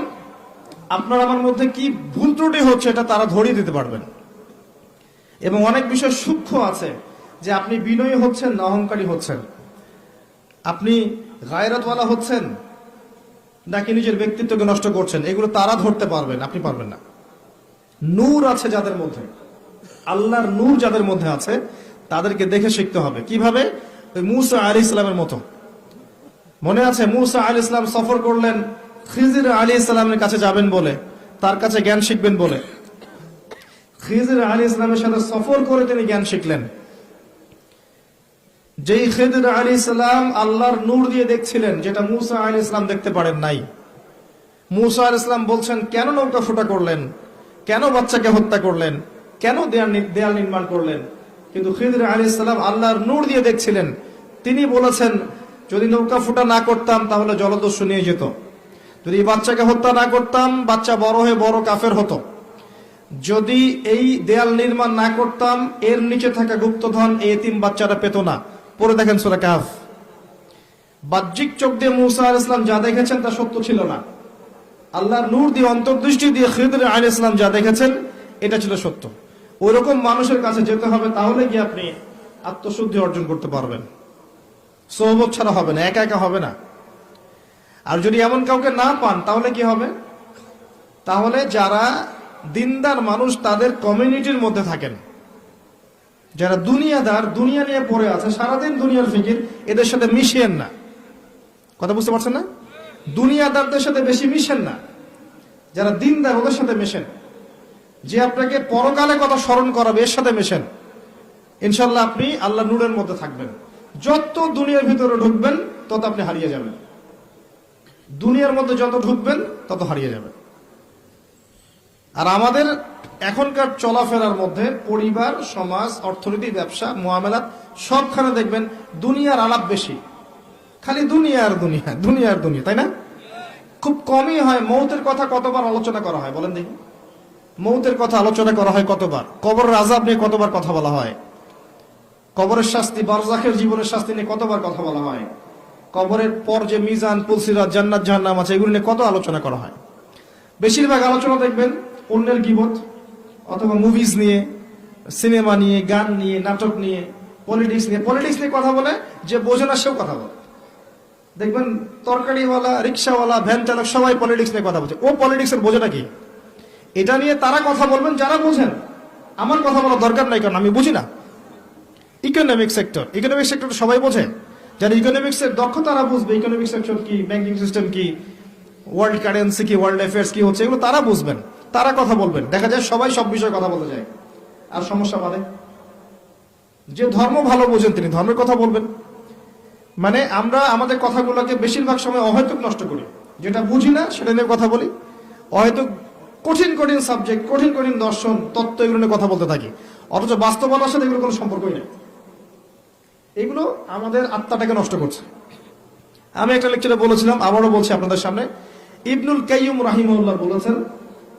আপনার আমার মধ্যে কি ভুল ত্রুটি হচ্ছে এটা তারা ধরিয়ে দিতে পারবেন। এবং অনেক বিষয় সূক্ষ্ম আছে, যে আপনি বিনয়ী হচ্ছেন না অহংকারী হচ্ছেন, আপনি গায়রতওয়ালা হচ্ছেন নাকি নিজের ব্যক্তিত্বকে নষ্ট করছেন, এগুলো তারা ধরতে পারবেন, আপনি পারবেন না। নূর আছে যাদের মধ্যে, আল্লাহর নূর যাদের মধ্যে আছে, তাদেরকে দেখে শিখতে হবে। কিভাবে? ওই মূসা আলাইহিস সালামের মতো। মনে আছে মূসা আলাইহিস সালাম সফর করলেন খিজির আলাইহিস সালামের কাছে যাবেন বলে, তার কাছে জ্ঞান শিখবেন বলে। খিজির আলাইহিস সালামের সাথে সফর করে তিনি জ্ঞান শিখলেন। যেই খিজির আলাইহিস সালাম আল্লাহর নূর দিয়ে দেখছিলেন, যেটা মূসা আলাইহিস সালাম দেখতে পারেন নাই। মূসা আলাইহিস সালাম বলছেন কেন নৌকা ফুটা করলেন, কেন বাচ্চাকে হত্যা করলেন, কেন দেয়াল নির্মাণ করলেন? কিন্তু খিজির আলাইহিস সালাম আল্লাহর নূর দিয়ে দেখছিলেন। তিনি বলেছেন যদি নৌকা ফুটা না করতাম তাহলে জলদস্যু নিয়ে যেত, যদি বাচ্চাকে হত্যা না করতাম বাচ্চা বড় হয়ে বড় কাফের হতো, যদি এই দেয়াল নির্মাণ না করতাম এর নিচে থাকা গুপ্তধন এই এতিম বাচ্চারা পেত না। পড়ে দেখেন সূরা কাহফ। বাহ্যিক চোখ দিয়ে মূসা আলাইহিস সালাম যা দেখেছেন তা সত্য ছিল না। আল্লাহর নূর দিয়ে, অন্তর্দৃষ্টি দিয়ে খিজির আলাইহিস সালাম যা দেখেছেন এটা ছিল সত্য। ওইরকম মানুষের কাছে যেতে হবে, তাহলে গিয়ে আপনি আত্মশুদ্ধি অর্জন করতে পারবেন। সোহবত ছাড়া হবে না, একা একা হবে না। আর যদি এমন কাউকে না পান তাহলে কি হবে? তাহলে যারা দিনদার মানুষ তাদের কমিউনিটির মধ্যে থাকেন, যারা দুনিয়াদার, দুনিয়া নিয়ে পড়ে আছে, সারাদিন দুনিয়ার ফিকির, এদের সাথে মিশিয়েন না। কথা বুঝতে পারছেন না? দুনিয়াদারদের সাথে বেশি মিশেন না, যারা দিনদার ওদের সাথে মেশেন। যে আপনাকে পরকালে কথা স্মরণ করাবে এর সাথে মেশেন, ইনশাল্লাহ আপনি আল্লাহ নূরের মধ্যে থাকবেন। যত দুনিয়ার ভিতরে ঢুকবেন তত আপনি হারিয়ে যাবেন, দুনিয়ার মধ্যে যত ঢুকবেন তত হারিয়ে যাবেন। আর আমাদের এখনকার চলাফেরার মধ্যে পরিবার, সমাজ, অর্থনীতি, ব্যবসা, মুআমালাত সবখানে দেখবেন দুনিয়ার আলাপ বেশি। খালি দুনিয়া আর দুনিয়া, দুনিয়া আর দুনিয়া, তাই না? খুব কমই হয় মৌতের কথা কতবার আলোচনা করা হয় বলেন দেখি? মৌতের কথা আলোচনা করা হয় কতবার? কবরের আযাব নিয়ে কতবার কথা বলা হয়? কবরের শাস্তি, বারজাখের জীবনের শাস্তি নিয়ে কতবার কথা বলা হয়? কবরের পর যে মিজান, পুলসিরাত, জান্নাত জাহান্নাম আছে, এগুলো নিয়ে কত আলোচনা করা হয়? বেশিরভাগ আলোচনা দেখবেন অন্যের গীবত, অথবা মুভিজ নিয়ে, সিনেমা নিয়ে, গান নিয়ে, নাটক নিয়ে, পলিটিক্স নিয়ে। পলিটিক্স নিয়ে কথা বলে যে বোঝে না সেও কথা বলে। দেখবেন তরকারিওয়ালা, রিক্সাওয়ালা, ভ্যান চালক সবাই পলিটিক্স নিয়ে কথা বলছে। ও পলিটিক্সের বোঝেটা কি? এটা নিয়ে তারা কথা বলবেন যারা বোঝেন। আমার কথা বলার দরকার নাই, কারণ আমি বুঝি না। ইকোনমিক সেক্টর সবাই বোঝে। যারা ইকোনমিক্সের দক্ষ তারা বুঝবে ইকোনমিক সেক্টর কি, ব্যাংকিং সিস্টেম কি, ওয়ার্ল্ড কারেন্সি কি, ওয়ার্ল্ড অ্যাফেয়ার্স কি হচ্ছে, এগুলো তারা বুঝবেন, তারা কথা বলবেন। দেখা যায় সবাই সব বিষয়ে কথা বলতে যায়, আর সমস্যা বাড়ে। যে ধর্ম ভালো বোঝেন তিনি ধর্মের কথা বলবেন। মানে আমরা আমাদের কথাগুলোকে বেশিরভাগ সময় অহেতুক নষ্ট করি, যেটা বুঝি না সেটা নিয়ে কথা বলি। অহেতুক কঠিন কঠিন সাবজেক্ট, কঠিন কঠিন দর্শন, তত্ত্ব, এগুলো নিয়ে কথা বলতে থাকি, অথচ বাস্তবতার সাথে এগুলো কোনো সম্পর্কই নেই। এগুলো আমাদের আত্মাটাকে নষ্ট করছে। আমি একটা লেকচারে বলেছিলাম, আবারও বলছি আপনাদের সামনে, ইবনুল কাইয়ুম রাহিমাহুল্লাহ বলেছেন,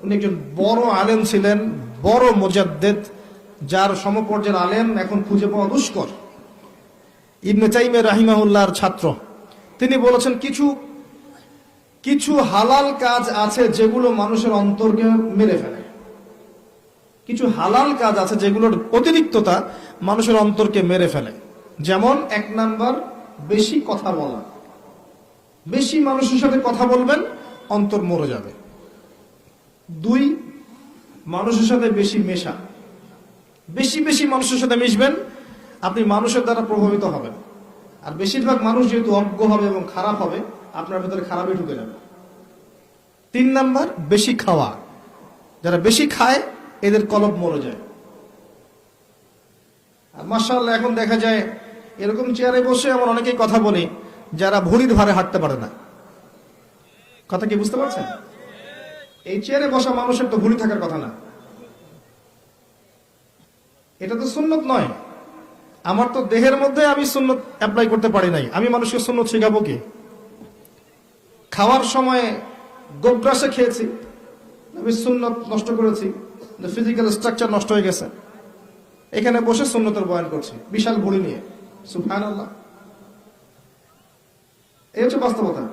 উনি একজন বড় আলেম ছিলেন, বড় মুজাদ্দিদ, যার সমপর্যায়ের আলেম এখন খুঁজে পাওয়া দুষ্কর। ইবনে তাইমিয়া রাহিমাহুল্লাহর ছাত্র। তিনি বলেছেন কিছু কিছু হালাল কাজ আছে যেগুলো মানুষের অন্তরকে মেরে ফেলে। কিছু হালাল কাজ আছে যেগুলোর অতিরিক্ততা মানুষের অন্তরকে মেরে ফেলে। যেমন 1 নাম্বার, বেশি কথা বলা। বেশি মানুষের সাথে কথা বলবেন, অন্তর মরে যাবে। 2, মানুষের সাথে বেশি মেশা। বেশি বেশি মানুষের সাথে মিশবেন, আপনি মানুষের দ্বারা প্রভাবিত হবেন। আর বেশিরভাগ মানুষ যেহেতু অজ্ঞ হবে এবং খারাপ হবে, আপনার ভেতরে খারাপই ঢুকে যাবে। 3 নাম্বার, বেশি খাওয়া। যারা বেশি খায় এদের কলব মরে যায়। আর মাশাআল্লাহ এখন দেখা যায় এরকম চেয়ারে বসে এমন অনেকেই কথা বলি যারা ভুঁড়ির ভারে হাঁটতে পারে না। কথা কি বুঝতে পারছেন? এই চেয়ারে বসা মানুষের তো ভুঁড়ি থাকার কথা না। এটা তো সুন্নত নয়। আমার তো দেহের মধ্যে আমি সুন্নত অ্যাপ্লাই করতে পারি নাই, আমি মানুষকে সুন্নত শেখাবো কি? খাওয়ার সময় গোগ্রাসে খেয়েছি, আমি সুন্নত নষ্ট করেছি, ফিজিক্যাল স্ট্রাকচার নষ্ট হয়ে গেছে। এখানে বসে সুন্নতের বয়ান করছি বিশাল ভুঁড়ি নিয়ে। সুবহানাল্লাহ। এই হচ্ছে বাস্তবতা।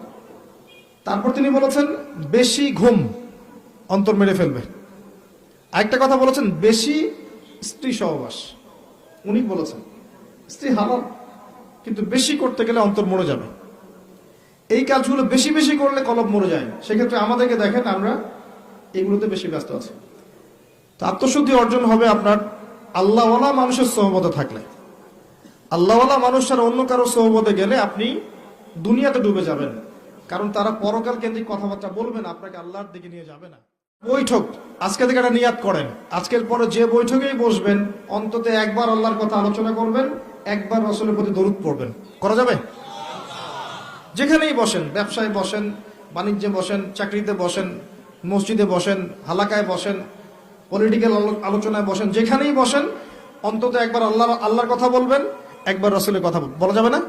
তারপর তিনি বলেছেন বেশি ঘুম অন্তর মেরে ফেলবে। আরেকটা কথা বলেছেন বেশি স্ত্রী সহবাস। উনি বলেছেন স্ত্রী হালাল, কিন্তু বেশি করতে গেলে অন্তর মরে যাবে। এই কাজগুলো বেশি বেশি করলে কলব মরে যায়। সেক্ষেত্রে আমাদেরকে দেখেন আমরা এগুলোতে বেশি ব্যস্ত আছি। তো আত্মশুদ্ধি অর্জন হবে আপনার আল্লাহওয়ালা মানুষের সোহবতে থাকলে। আল্লাহওয়ালা মানুষ ছাড়া অন্য কারো সোহবতে গেলে আপনি দুনিয়াতে ডুবে যাবেন, কারণ তারা পরকাল কেন্দ্রিক কথাবার্তা বলবেন, আপনাকে আল্লাহর দিকে নিয়ে যাবে না। বৈঠক, আজকে থেকে একটা নিয়াত করেন, আজকের পরে যে বৈঠকেই বসবেন অন্তত একবার আল্লাহর কথা আলোচনা করবেন, একবার রাসূলের প্রতি দরুদ পড়বেন। করা যাবে? যেখানেই বসেন, ব্যবসায় বসেন, বাণিজ্যে বসেন, চাকরিতে বসেন, মসজিদে বসেন, হালাকায় বসেন, পলিটিক্যাল আলোচনায় বসেন, যেখানেই বসেন অন্তত একবার আল্লাহর কথা বলবেন, একবার রাসূলের কথা বলা যাবে না?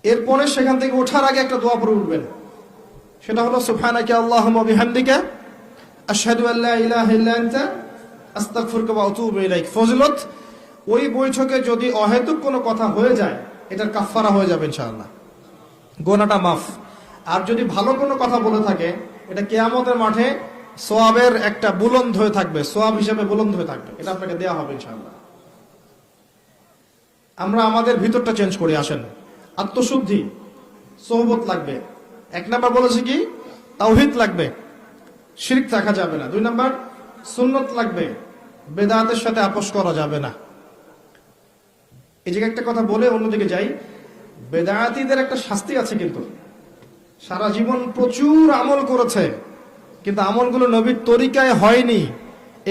এরপরে সেখান থেকে ওঠার আগে একটা দোয়া পড়ে উঠবেন, সেটা হলো সুবহানাকা আল্লাহুম্মা বিহামদিকা আশহাদু আল্লা ইলাহা ইল্লা আনতা আস্তাগফিরুকা ওয়া আতুবু ইলাইক। ফজিলত, ওই বৈঠকে যদি অহেতুক কোনো কথা হয়ে যায় এটার কাফফারা হয়ে যাবে ইনশাআল্লাহ, গোনাটা মাফ। আর যদি ভালো কোনো কথা বলে থাকে এটা কিয়ামতের মাঠে সওয়াবের একটা বুলন্দ হয়ে থাকবে, সওয়াব হিসেবে বুলন্দ হয়ে থাকবে, এটা আপনাকে দেয়া হবে ইনশাআল্লাহ। আমরা আমাদের ভিতরটা চেঞ্জ করে আসেন। আত্মশুদ্ধি, সোহবত লাগবে। 1 নাম্বার বলেছে কি? তাওহীদ লাগবে, শিরক রাখা যাবে না। 2 নাম্বার সুন্নত লাগবে, বেদাতের সাথে আপোষ করা যাবে না। এই জায়গায় একটা কথা বলে অন্যদিকে যাই, বেদাতীদের একটা শাস্তি আছে, কিন্তু সারা জীবন প্রচুর আমল করেছে কিন্তু আমলগুলো নবীর তরিকায় হয়নি।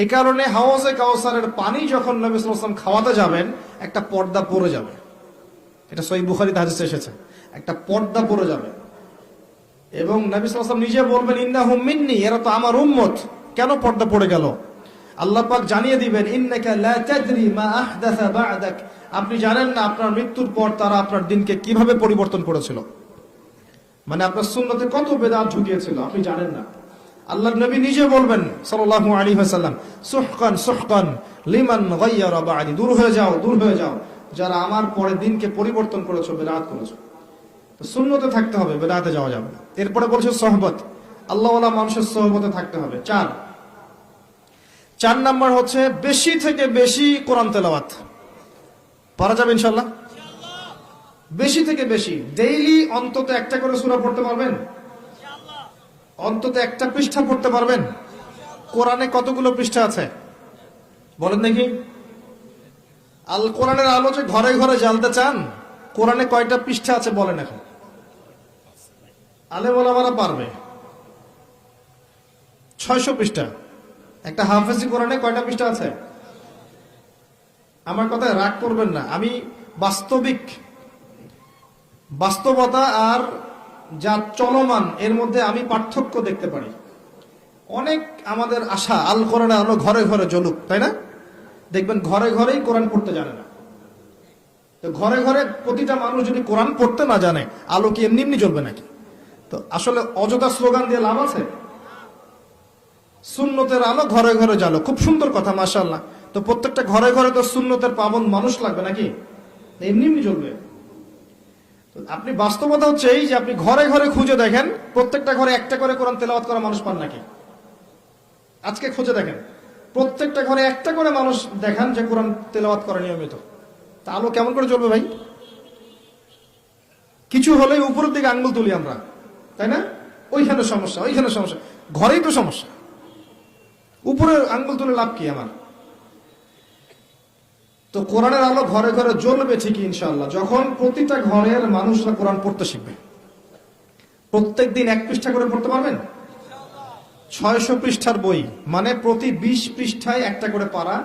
এ কারণে হাওজে কাউসারের পানি যখন নবী সাল্লাল্লাহু আলাইহি ওয়াসাল্লাম খাওয়াতে যাবেন একটা পর্দা পড়ে যাবে। এটা সহিহ বুখারীতে হাদিসে এসেছে, একটা পর্দা পড়ে যাবে। এবং নবী সাল্লাল্লাহু আলাইহি ওয়াসাল্লাম নিজে বলবেন ইন্নাহুম মিন্নি, এরা তো আমার উম্মত। কেন পর্দা পড়ে গেল? আল্লাহ পাক জানিয়ে দিবেন ইন্নাকা লা তাদরি মা আহদাসা বা'দাক, আপনি জানেন না আপনার মৃত্যুর পর তারা আপনার দিনকে কিভাবে পরিবর্তন করেছিল। মানে আপনার সুন্নতে কত বেদাত ঢুকিয়েছিল আপনি জানেন না। আল্লাহর নবী নিজে বলবেন সাল্লাল্লাহু আলাইহি ওয়াসাল্লাম সুহকান সুহকান লিমান গায়্যারা বা'দি, দূর হয়ে যাও, দূর হয়ে যাও যারা আমার পরে দিনকে পরিবর্তন করেছো, বেদাত করেছো। তো সুন্নতে থাকতে হবে, বেদাতে যাওয়া যাবে না। এরপরে বলছে সোহবত, আল্লাহওয়ালা মানুষের সোহবতে থাকতে হবে। 4 নাম্বার হচ্ছে বেশি থেকে বেশি কোরআন তেলাওয়াত। পারা যাবে ইনশাআল্লাহ? বেশি থেকে বেশি ডেইলি অন্তত একটা করে সূরা পড়তে পারবেন? অন্তত একটা পৃষ্ঠা পড়তে পারবেন? কোরআনে কতগুলো পৃষ্ঠা আছে বলেন দেখি? আল কোরআনের আলো যে ঘরে ঘরে জ্বালতে চান, কোরআনে কয়টা পৃষ্ঠা আছে বলেন এখন? আলেম ওলামারা পারবে 600 পৃষ্ঠা। একটা হাফেজি কোরআনে কয়টা পৃষ্ঠা আছে? আমার কথায় রাগ করবেন না, আমি বাস্তবতা আর যা চলমান এর মধ্যে আমি পার্থক্য দেখতে পারি। অনেক আমাদের আশা আল কোরআনে আলো ঘরে ঘরে জ্বলুক, তাই না? দেখবেন ঘরে ঘরেই কোরআন পড়তে জানে না। তো ঘরে ঘরে প্রতিটা মানুষ যদি কোরআন পড়তে না জানে, আলো কি এমনি এমনি জ্বলবে নাকি? তো আসলে অযথা স্লোগান দিয়ে লাভ আছে? সুন্নতের আলো ঘরে ঘরে জ্বালো, খুব সুন্দর কথা, মাশাআল্লাহ। তো প্রত্যেকটা ঘরে ঘরে তো সুন্নতের পাবন্দ মানুষ লাগবে নাকি? এমনি এমনি জ্বলবে? আপনি বাস্তবতা হচ্ছে এই যে আপনি ঘরে ঘরে খুঁজে দেখেন, প্রত্যেকটা ঘরে একটা করে কোরআন তেলাওয়াত করা মানুষ পান নাকি? আজকে খুঁজে দেখেন, প্রত্যেকটা ঘরে একটা করে মানুষ দেখান যে কোরআন তেলাওয়াত করে নিয়মিত। তা আলো কেমন করে জ্বলবে ভাই? কিছু হলেই উপরের দিকে আঙ্গুল তুলি আমরা, তাই না? ওইখানে সমস্যা, ওইখানে সমস্যা, ঘরেই তো সমস্যা। উপরে আঙ্গুল তুলে লাভ কি আমার? তো কোরআনের আলো ঘরে ঘরে জ্বলবে ঠিকই ইনশাআল্লাহ, যখন প্রতিটা ঘরের মানুষরা কোরআন পড়তে শিখবে। প্রত্যেক দিন 1 পৃষ্ঠা করে পড়তে পারবেন? 600 পৃষ্ঠার বই মানে প্রতি 20 পৃষ্ঠায় একটা করে পারা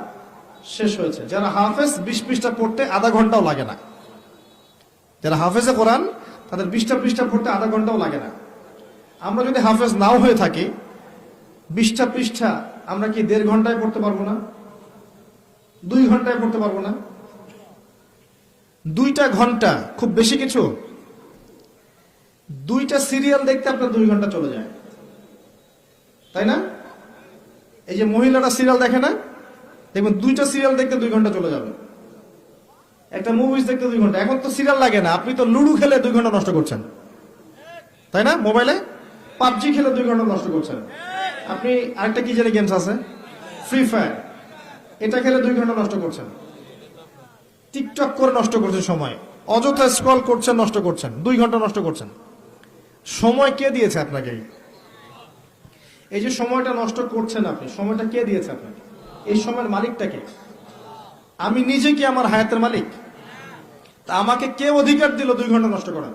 শেষ হয়েছে। যারা হাফেজ 20 পৃষ্ঠা পড়তে আধা ঘন্টাও লাগে না। যারা হাফেজে কোরআন তাদের 20টা পৃষ্ঠা পড়তে আধা ঘন্টাও লাগে না। আমরা যদি হাফেজ নাও হয়ে থাকি, 20টা পৃষ্ঠা আমরা কি 1.5 ঘন্টায় পড়তে পারবো না? 2 ঘন্টায় পড়তে পারবো না? 2টা ঘন্টা খুব বেশি কিছু? 2টা সিরিয়াল দেখতে আপনার 2 ঘন্টা চলে যায়, তাই না? এই যে মহিলারা সিরিয়াল দেখে না, দেখবেন 2টা সিরিয়াল দেখতে 2 ঘন্টা চলে যাবে। একটা মুভিজ দেখতে 2 ঘন্টা। এখন তো সিরিয়াল লাগে না, আপনি তো লুডু খেলে 2 ঘন্টা নষ্ট করছেন, তাই না? মোবাইলে পাবজি খেলে 2 ঘন্টা নষ্ট করছেন। আপনি আরেকটা কি জানি গেমস আছে, ফ্রি ফায়ার, এটা খেলে 2 ঘন্টা নষ্ট করছেন। টিকটক করে নষ্ট করছেন সময়, অযথা স্ক্রল করছেন, নষ্ট করছেন, 2 ঘন্টা নষ্ট করছেন। সময় কে দিয়েছে আপনাকে? এই যে সময়টা নষ্ট করছেন আপনি, সময়টা কে দিয়েছে আপনাকে? এই সময়ের মালিকটা কে? আমি নিজে কি আমার হায়াতের মালিক? তা আমাকে কে অধিকার দিল 2 ঘন্টা নষ্ট করার?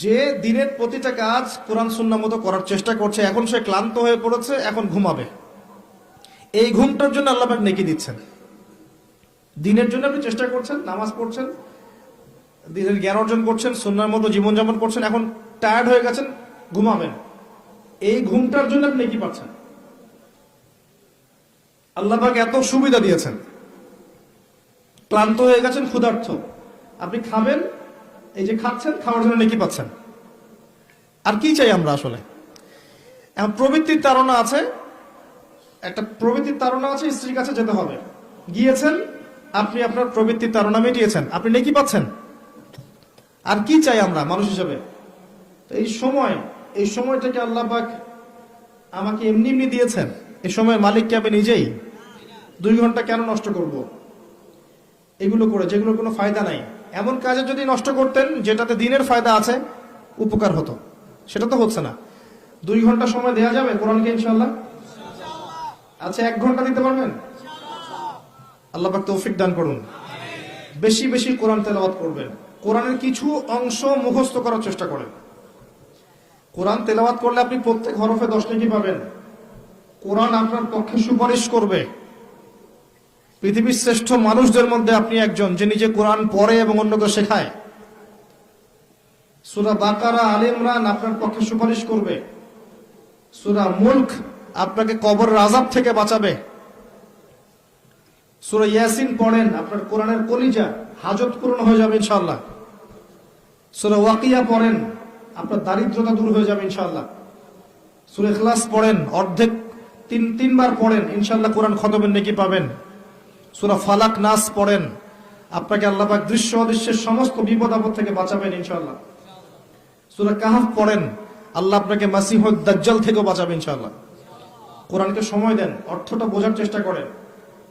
যে দিনের প্রতিটা কাজ কোরআন সুন্নাহ মতো করার চেষ্টা করছে, এখন সে ক্লান্ত হয়ে পড়েছে, এখন ঘুমাবে। এই ঘুমটার জন্য আল্লাহ পাক নেকি দিচ্ছেন। দিনের জন্য আপনি চেষ্টা করছেন, নামাজ পড়ছেন, দিনের জ্ঞান অর্জন করছেন, সুন্নাহর মতো জীবনযাপন করছেন, এখন টায়ার্ড হয়ে গেছেন, ঘুমাবেন। এই ঘুমটার জন্য আপনি নেকি পাচ্ছেন। আল্লাহ পাক এত সুবিধা দিয়েছেন। ক্লান্ত হয়ে গেছেন, ক্ষুধার্ত, আপনি খাবেন, এই যে খাচ্ছেন, খাওয়ার জন্য নেকি পাচ্ছেন। আর কি চাই আমরা আসলে? এখন প্রবৃত্তির তাড়না আছে, একটা প্রবৃত্তির তাড়না আছে, স্ত্রীর কাছে যেতে হবে, গিয়েছেন, আপনি আপনার প্রবৃত্তির তাড়না মিটিয়েছেন, আপনি নেকি পাচ্ছেন। আর কি চাই আমরা মানুষ হিসেবে? এই সময়টাকে আল্লাহ পাক আমাকে এমনি এমনি দিয়েছেন। এই সময়ের মালিককে আমি নিজেই। 2 ঘন্টা কেন নষ্ট করব এগুলো করে, যেগুলো কোনো ফায়দা নাই? এমন কাজে যদি নষ্ট করতেন যেটাতে দিনের ফায়দা আছে, উপকার হতো, সেটা তো হচ্ছে না। 2 ঘন্টা সময় দেয়া যাবে কোরআনকে ইনশাআল্লাহ? আচ্ছা, 1 ঘন্টা দিতে পারবেন? আল্লাহ পাক তৌফিক দান করুন। বেশি বেশি কোরআন তেলাওয়াত করবেন। কোরআনের কিছু অংশ মুখস্থ করার চেষ্টা করেন। কোরআন তেলাওয়াত করলে আপনি প্রত্যেক হরফে 10 নেকি পাবেন। কোরআন আপনার পক্ষে সুপারিশ করবে। পৃথিবীর শ্রেষ্ঠ মানুষদের মধ্যে আপনি একজন, যে নিজে কোরআন পড়ে এবং অন্যকে শেখায়। সূরা বাকারা, আলে ইমরান আপনার পক্ষে সুপারিশ করবে। সূরা মুলক আপনাকে কবরের আযাব থেকে বাঁচাবে। সূরা ইয়াসিন পড়েন, আপনার কোরআনের কলিজা, হাজত পূরণ হয়ে যাবে ইনশাআল্লাহ। সূরা ওয়াকিয়া পড়েন, আপনার দারিদ্রতা দূর হয়ে যাবে ইনশাআল্লাহ। সূরা ইখলাস পড়েন, অর্ধেক 3 বার পড়েন, ইনশাআল্লাহ কোরআন খতমের নেকি পাবেন। সূরা ফালাক, নাস পড়েন, আপনাকে আল্লাহ পাক দৃশ্য অদৃশ্যের সমস্ত বিপদ আপদ থেকে বাঁচাবেন ইনশাআল্লাহ। সূরা কাহফ পড়েন, আল্লাহ আপনাকে মাসিহুদ দাজ্জাল থেকেও বাঁচাবেন ইনশাআল্লাহ। কোরআনকে সময় দেন, অর্থটা বোঝার চেষ্টা করেন,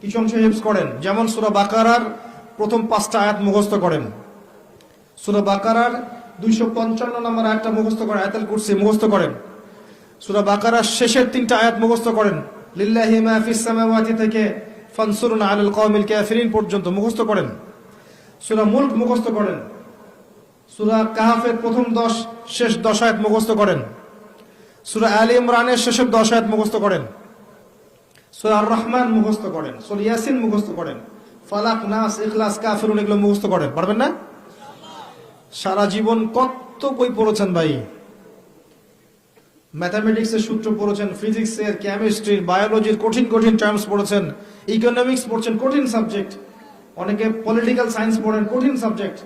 কিছু অংশ হিফজ করেন। যেমন সূরা বাকারার প্রথম 5টা আয়াত মুখস্থ করেন। সূরা বাকারার 255 নম্বর আয়াতটা মুখস্থ করেন, আয়াতুল কুরসি মুখস্থ করেন। সূরা বাকারার শেষের 3টা আয়াত মুখস্থ করেন, লিল্লাহি মা ফিস সামাওয়াতি থেকে ফানসুরনা আলাল কওমিল কাফিরিন পর্যন্ত মুখস্থ করেন। সূরা মুলক মুখস্থ করেন। সূরা কাহফের প্রথম 10 শেষ 10 আয়াত মুখস্থ করেন। সূরা আলে ইমরানের শেষের 10 আয়াত মুখস্থ করেন। সূরা আর রহমান মুখস্থ করেন। সূরা ইয়াসিন মুখস্থ করেন। ফালাক, নাস, ইখলাস, কাফিরুন এগুলো মুখস্থ করেন। পারবেন না? সারা জীবন কত বই পড়েছেন ভাই, ম্যাথামেটিক্সের সূত্র পড়েছেন, ফিজিক্সের, কেমিস্ট্রির, বায়োলজির কঠিন কঠিন টার্মস পড়েছেন, ইকোনমিক্স পড়ছেন, কঠিন সাবজেক্ট। অনেকে পলিটিক্যাল সায়েন্স পড়েন, কঠিন সাবজেক্ট।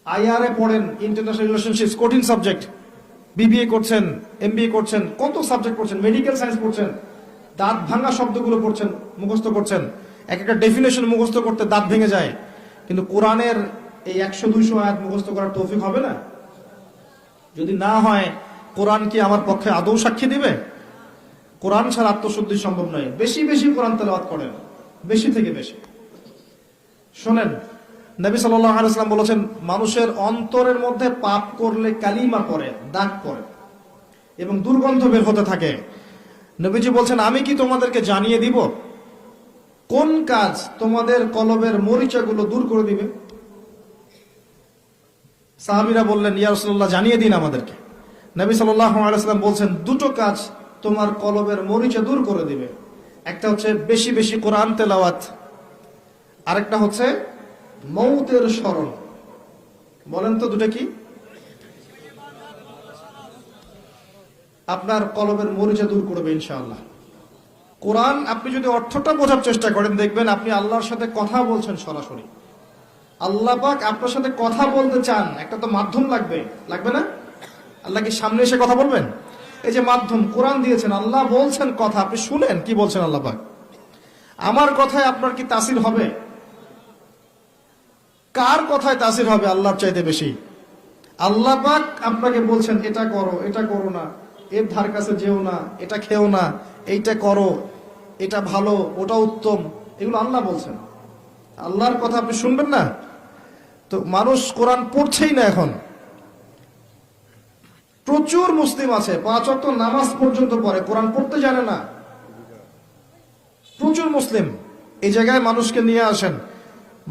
আইআরএ পড়েন, ইন্টারন্যাশনাল রিলেশনশিপস, কঠিন সাবজেক্ট। বিবিএ করছেন, এমবিএ করছেন, কত সাবজেক্ট পড়ছেন, মেডিকেল সায়েন্স পড়ছেন, দাঁত ভাঙা শব্দগুলো পড়ছেন, মুখস্থ করছেন। এক একটা ডেফিনেশন মুখস্থ করতে দাঁত ভেঙে যায়। কিন্তু কোরআনের এই 100-200 আয়াত মুখস্থ করার তৌফিক হবে না। যদি না হয়, কোরআন কি আমার পক্ষে আদৌ সাক্ষী দিবে? কোরআন ছাড়া আত্মশুদ্ধি সম্ভব নয়। বেশি বেশি কোরআন তেলাওয়াত করেন, বেশি থেকে বেশি। শোনেন, নবী সাল্লাল্লাহু আলাইহি ওয়াসাল্লাম বলেছেন, মানুষের অন্তরের মধ্যে পাপ করলে কালিমা পড়ে, দাগ পড়ে এবং দুর্গন্ধ বের হতে থাকে। নবীজি বলছেন, আমি কি তোমাদেরকে জানিয়ে দিব কোন কাজ তোমাদের কলবের মরিচাগুলো দূর করে দিবে? সাহাবীরা বললেন, ইয়া রাসূলুল্লাহ, জানিয়ে দিন আমাদেরকে। নবী সাল্লাল্লাহু আলাইহি ওয়াসাল্লাম বলছেন, দুটো কাজ তোমার কলবের মরিচা দূর করে দিবে। একটা হচ্ছে বেশি বেশি কোরআন তেলাওয়াত, আরেকটা হচ্ছে মৌতের স্মরণ। বলেন তো দুটো কি? আপনার কলবের মরিচা দূর করবে ইনশাআল্লাহ। কোরআন আপনি যদি অর্থটা বোঝার চেষ্টা করেন, দেখবেন আপনি আল্লাহর সাথে কথা বলছেন সরাসরি। আল্লাহ পাক আপনার সাথে কথা বলতে চান, একটা তো মাধ্যম লাগবে, লাগবে না? আল্লাহ কি সামনে এসে কথা বলবেন? এই যে মাধ্যম কোরআন দিয়েছেন, আল্লাহ বলছেন কথা, আপনি শুনেন কি বলছেন আল্লাহ পাক। আমার কথায় আপনার কি তাসির হবে? কার কথায় তাসির হবে আল্লাহর চাইতে বেশি? আল্লাহ পাক আপনাকে বলছেন, এটা করো, এটা করো না, এর ধার কাছে যেও না, এটা খেও না, এইটা করো, এটা ভালো, ওটা উত্তম, এগুলো আল্লাহ বলছেন। আল্লাহর কথা আপনি শুনবেন না? তো মানুষ কোরআন পড়ছেই না এখন। প্রচুর মুসলিম আছে 5 ওয়াক্ত নামাজ পর্যন্ত পড়ে, কোরআন পড়তে জানে না। প্রচুর মুসলিম। এই জায়গায় মানুষকে নিয়ে আসেন।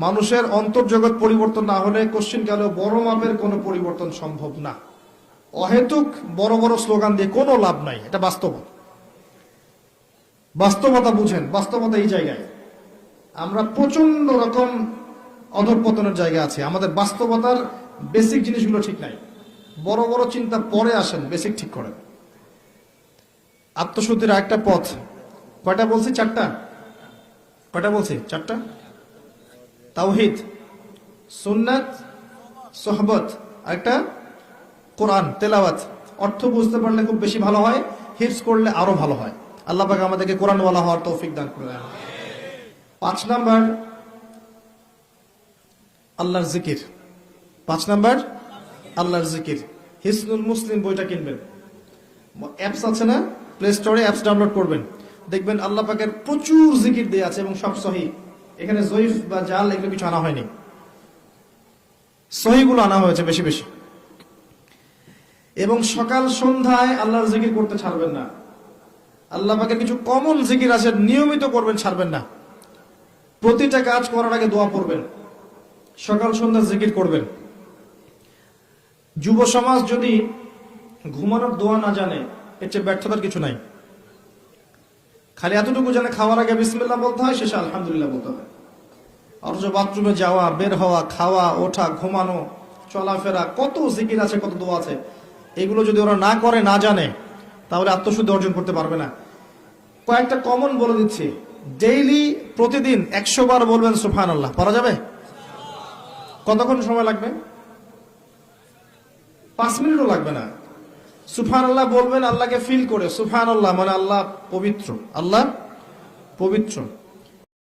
মানুষের অন্তর্জগৎ পরিবর্তন না হলে কোশ্চিনকালেও বড় মাপের কোনো পরিবর্তন সম্ভব না। অহেতুক বড় বড় স্লোগান দিয়ে কোনো লাভ নাই। এটা বাস্তবতা বুঝেন। বাস্তবতা এই জায়গায় আমরা প্রচন্ড রকম অধঃপতনের জায়গা আছে। আমাদের বাস্তবতার বেসিক জিনিসগুলো ঠিক নাই। বড় বড় চিন্তা পরে আসেন, বেসিক ঠিক করেন। আত্মশুদ্ধির একটা পথ, কয়টা বলছি? 4টা। কয়টা বলছি? 4টা। তাওহীদ, সুন্নাত, সোহবত, একটা কোরআন তেলাওয়াত। অর্থ বুঝতে পারলে খুব বেশি ভালো হয়, হিফজ করলে আরো ভালো হয়। আল্লাহ পাক আমাদেরকে কোরআনওয়ালা হওয়ার তৌফিক দান করেন। 5 নাম্বার আল্লাহর জিকির। 5 নাম্বার আল্লাহর জিকির। হিসনুল মুসলিম বইটা কিনবেন, অ্যাপস আছে না, প্লে স্টোরে অ্যাপস ডাউনলোড করবেন, দেখবেন আল্লাহ পাকের প্রচুর জিকির দেয়া আছে এবং সব সহিহ। এখানে জয়ীফ বা জাল এগুলো কিছু আনা হয়নি, সহিহগুলো আনা হয়েছে বেশি বেশি। এবং সকাল সন্ধ্যায় আল্লাহর জিকির করতে ছাড়বেন না। আল্লাহ পাকের কিছু কমন জিকির আছে, নিয়মিত করবেন, ছাড়বেন না। প্রতিটা কাজ করার আগে দোয়া পড়বেন, সকাল সন্ধ্যা জিকির করবেন। যুব সমাজ যদি ঘুমানোর দোয়া না জানে, এর চেয়ে ব্যর্থতার কিছু নাই। খালি এতটুকু জানে খাওয়ার আগে বিসমিল্লাহ বলতে হয়, শেষে আলহামদুলিল্লাহ বলতে হয়। অথচ বাথরুমে যাওয়া, বের হওয়া, খাওয়া, ওঠা, ঘুমানো, চলাফেরা, কত জিকির আছে, কত দোয়া আছে। এগুলো যদি ওরা না করে, না জানে, তাহলে আত্মশুদ্ধি অর্জন করতে পারবে না। কয়েকটা কমন বলে দিচ্ছি। ডেইলি, প্রতিদিন 100 বার বলবেন সুবহানাল্লাহ। পারা যাবে? কতক্ষণ সময় লাগবে? 5 মিনিটও লাগবে না। সুবহানাল্লাহ বলবেন আল্লাহকে ফিল করে। সুবহানাল্লাহ মানে আল্লাহ পবিত্র, আল্লাহ পবিত্র।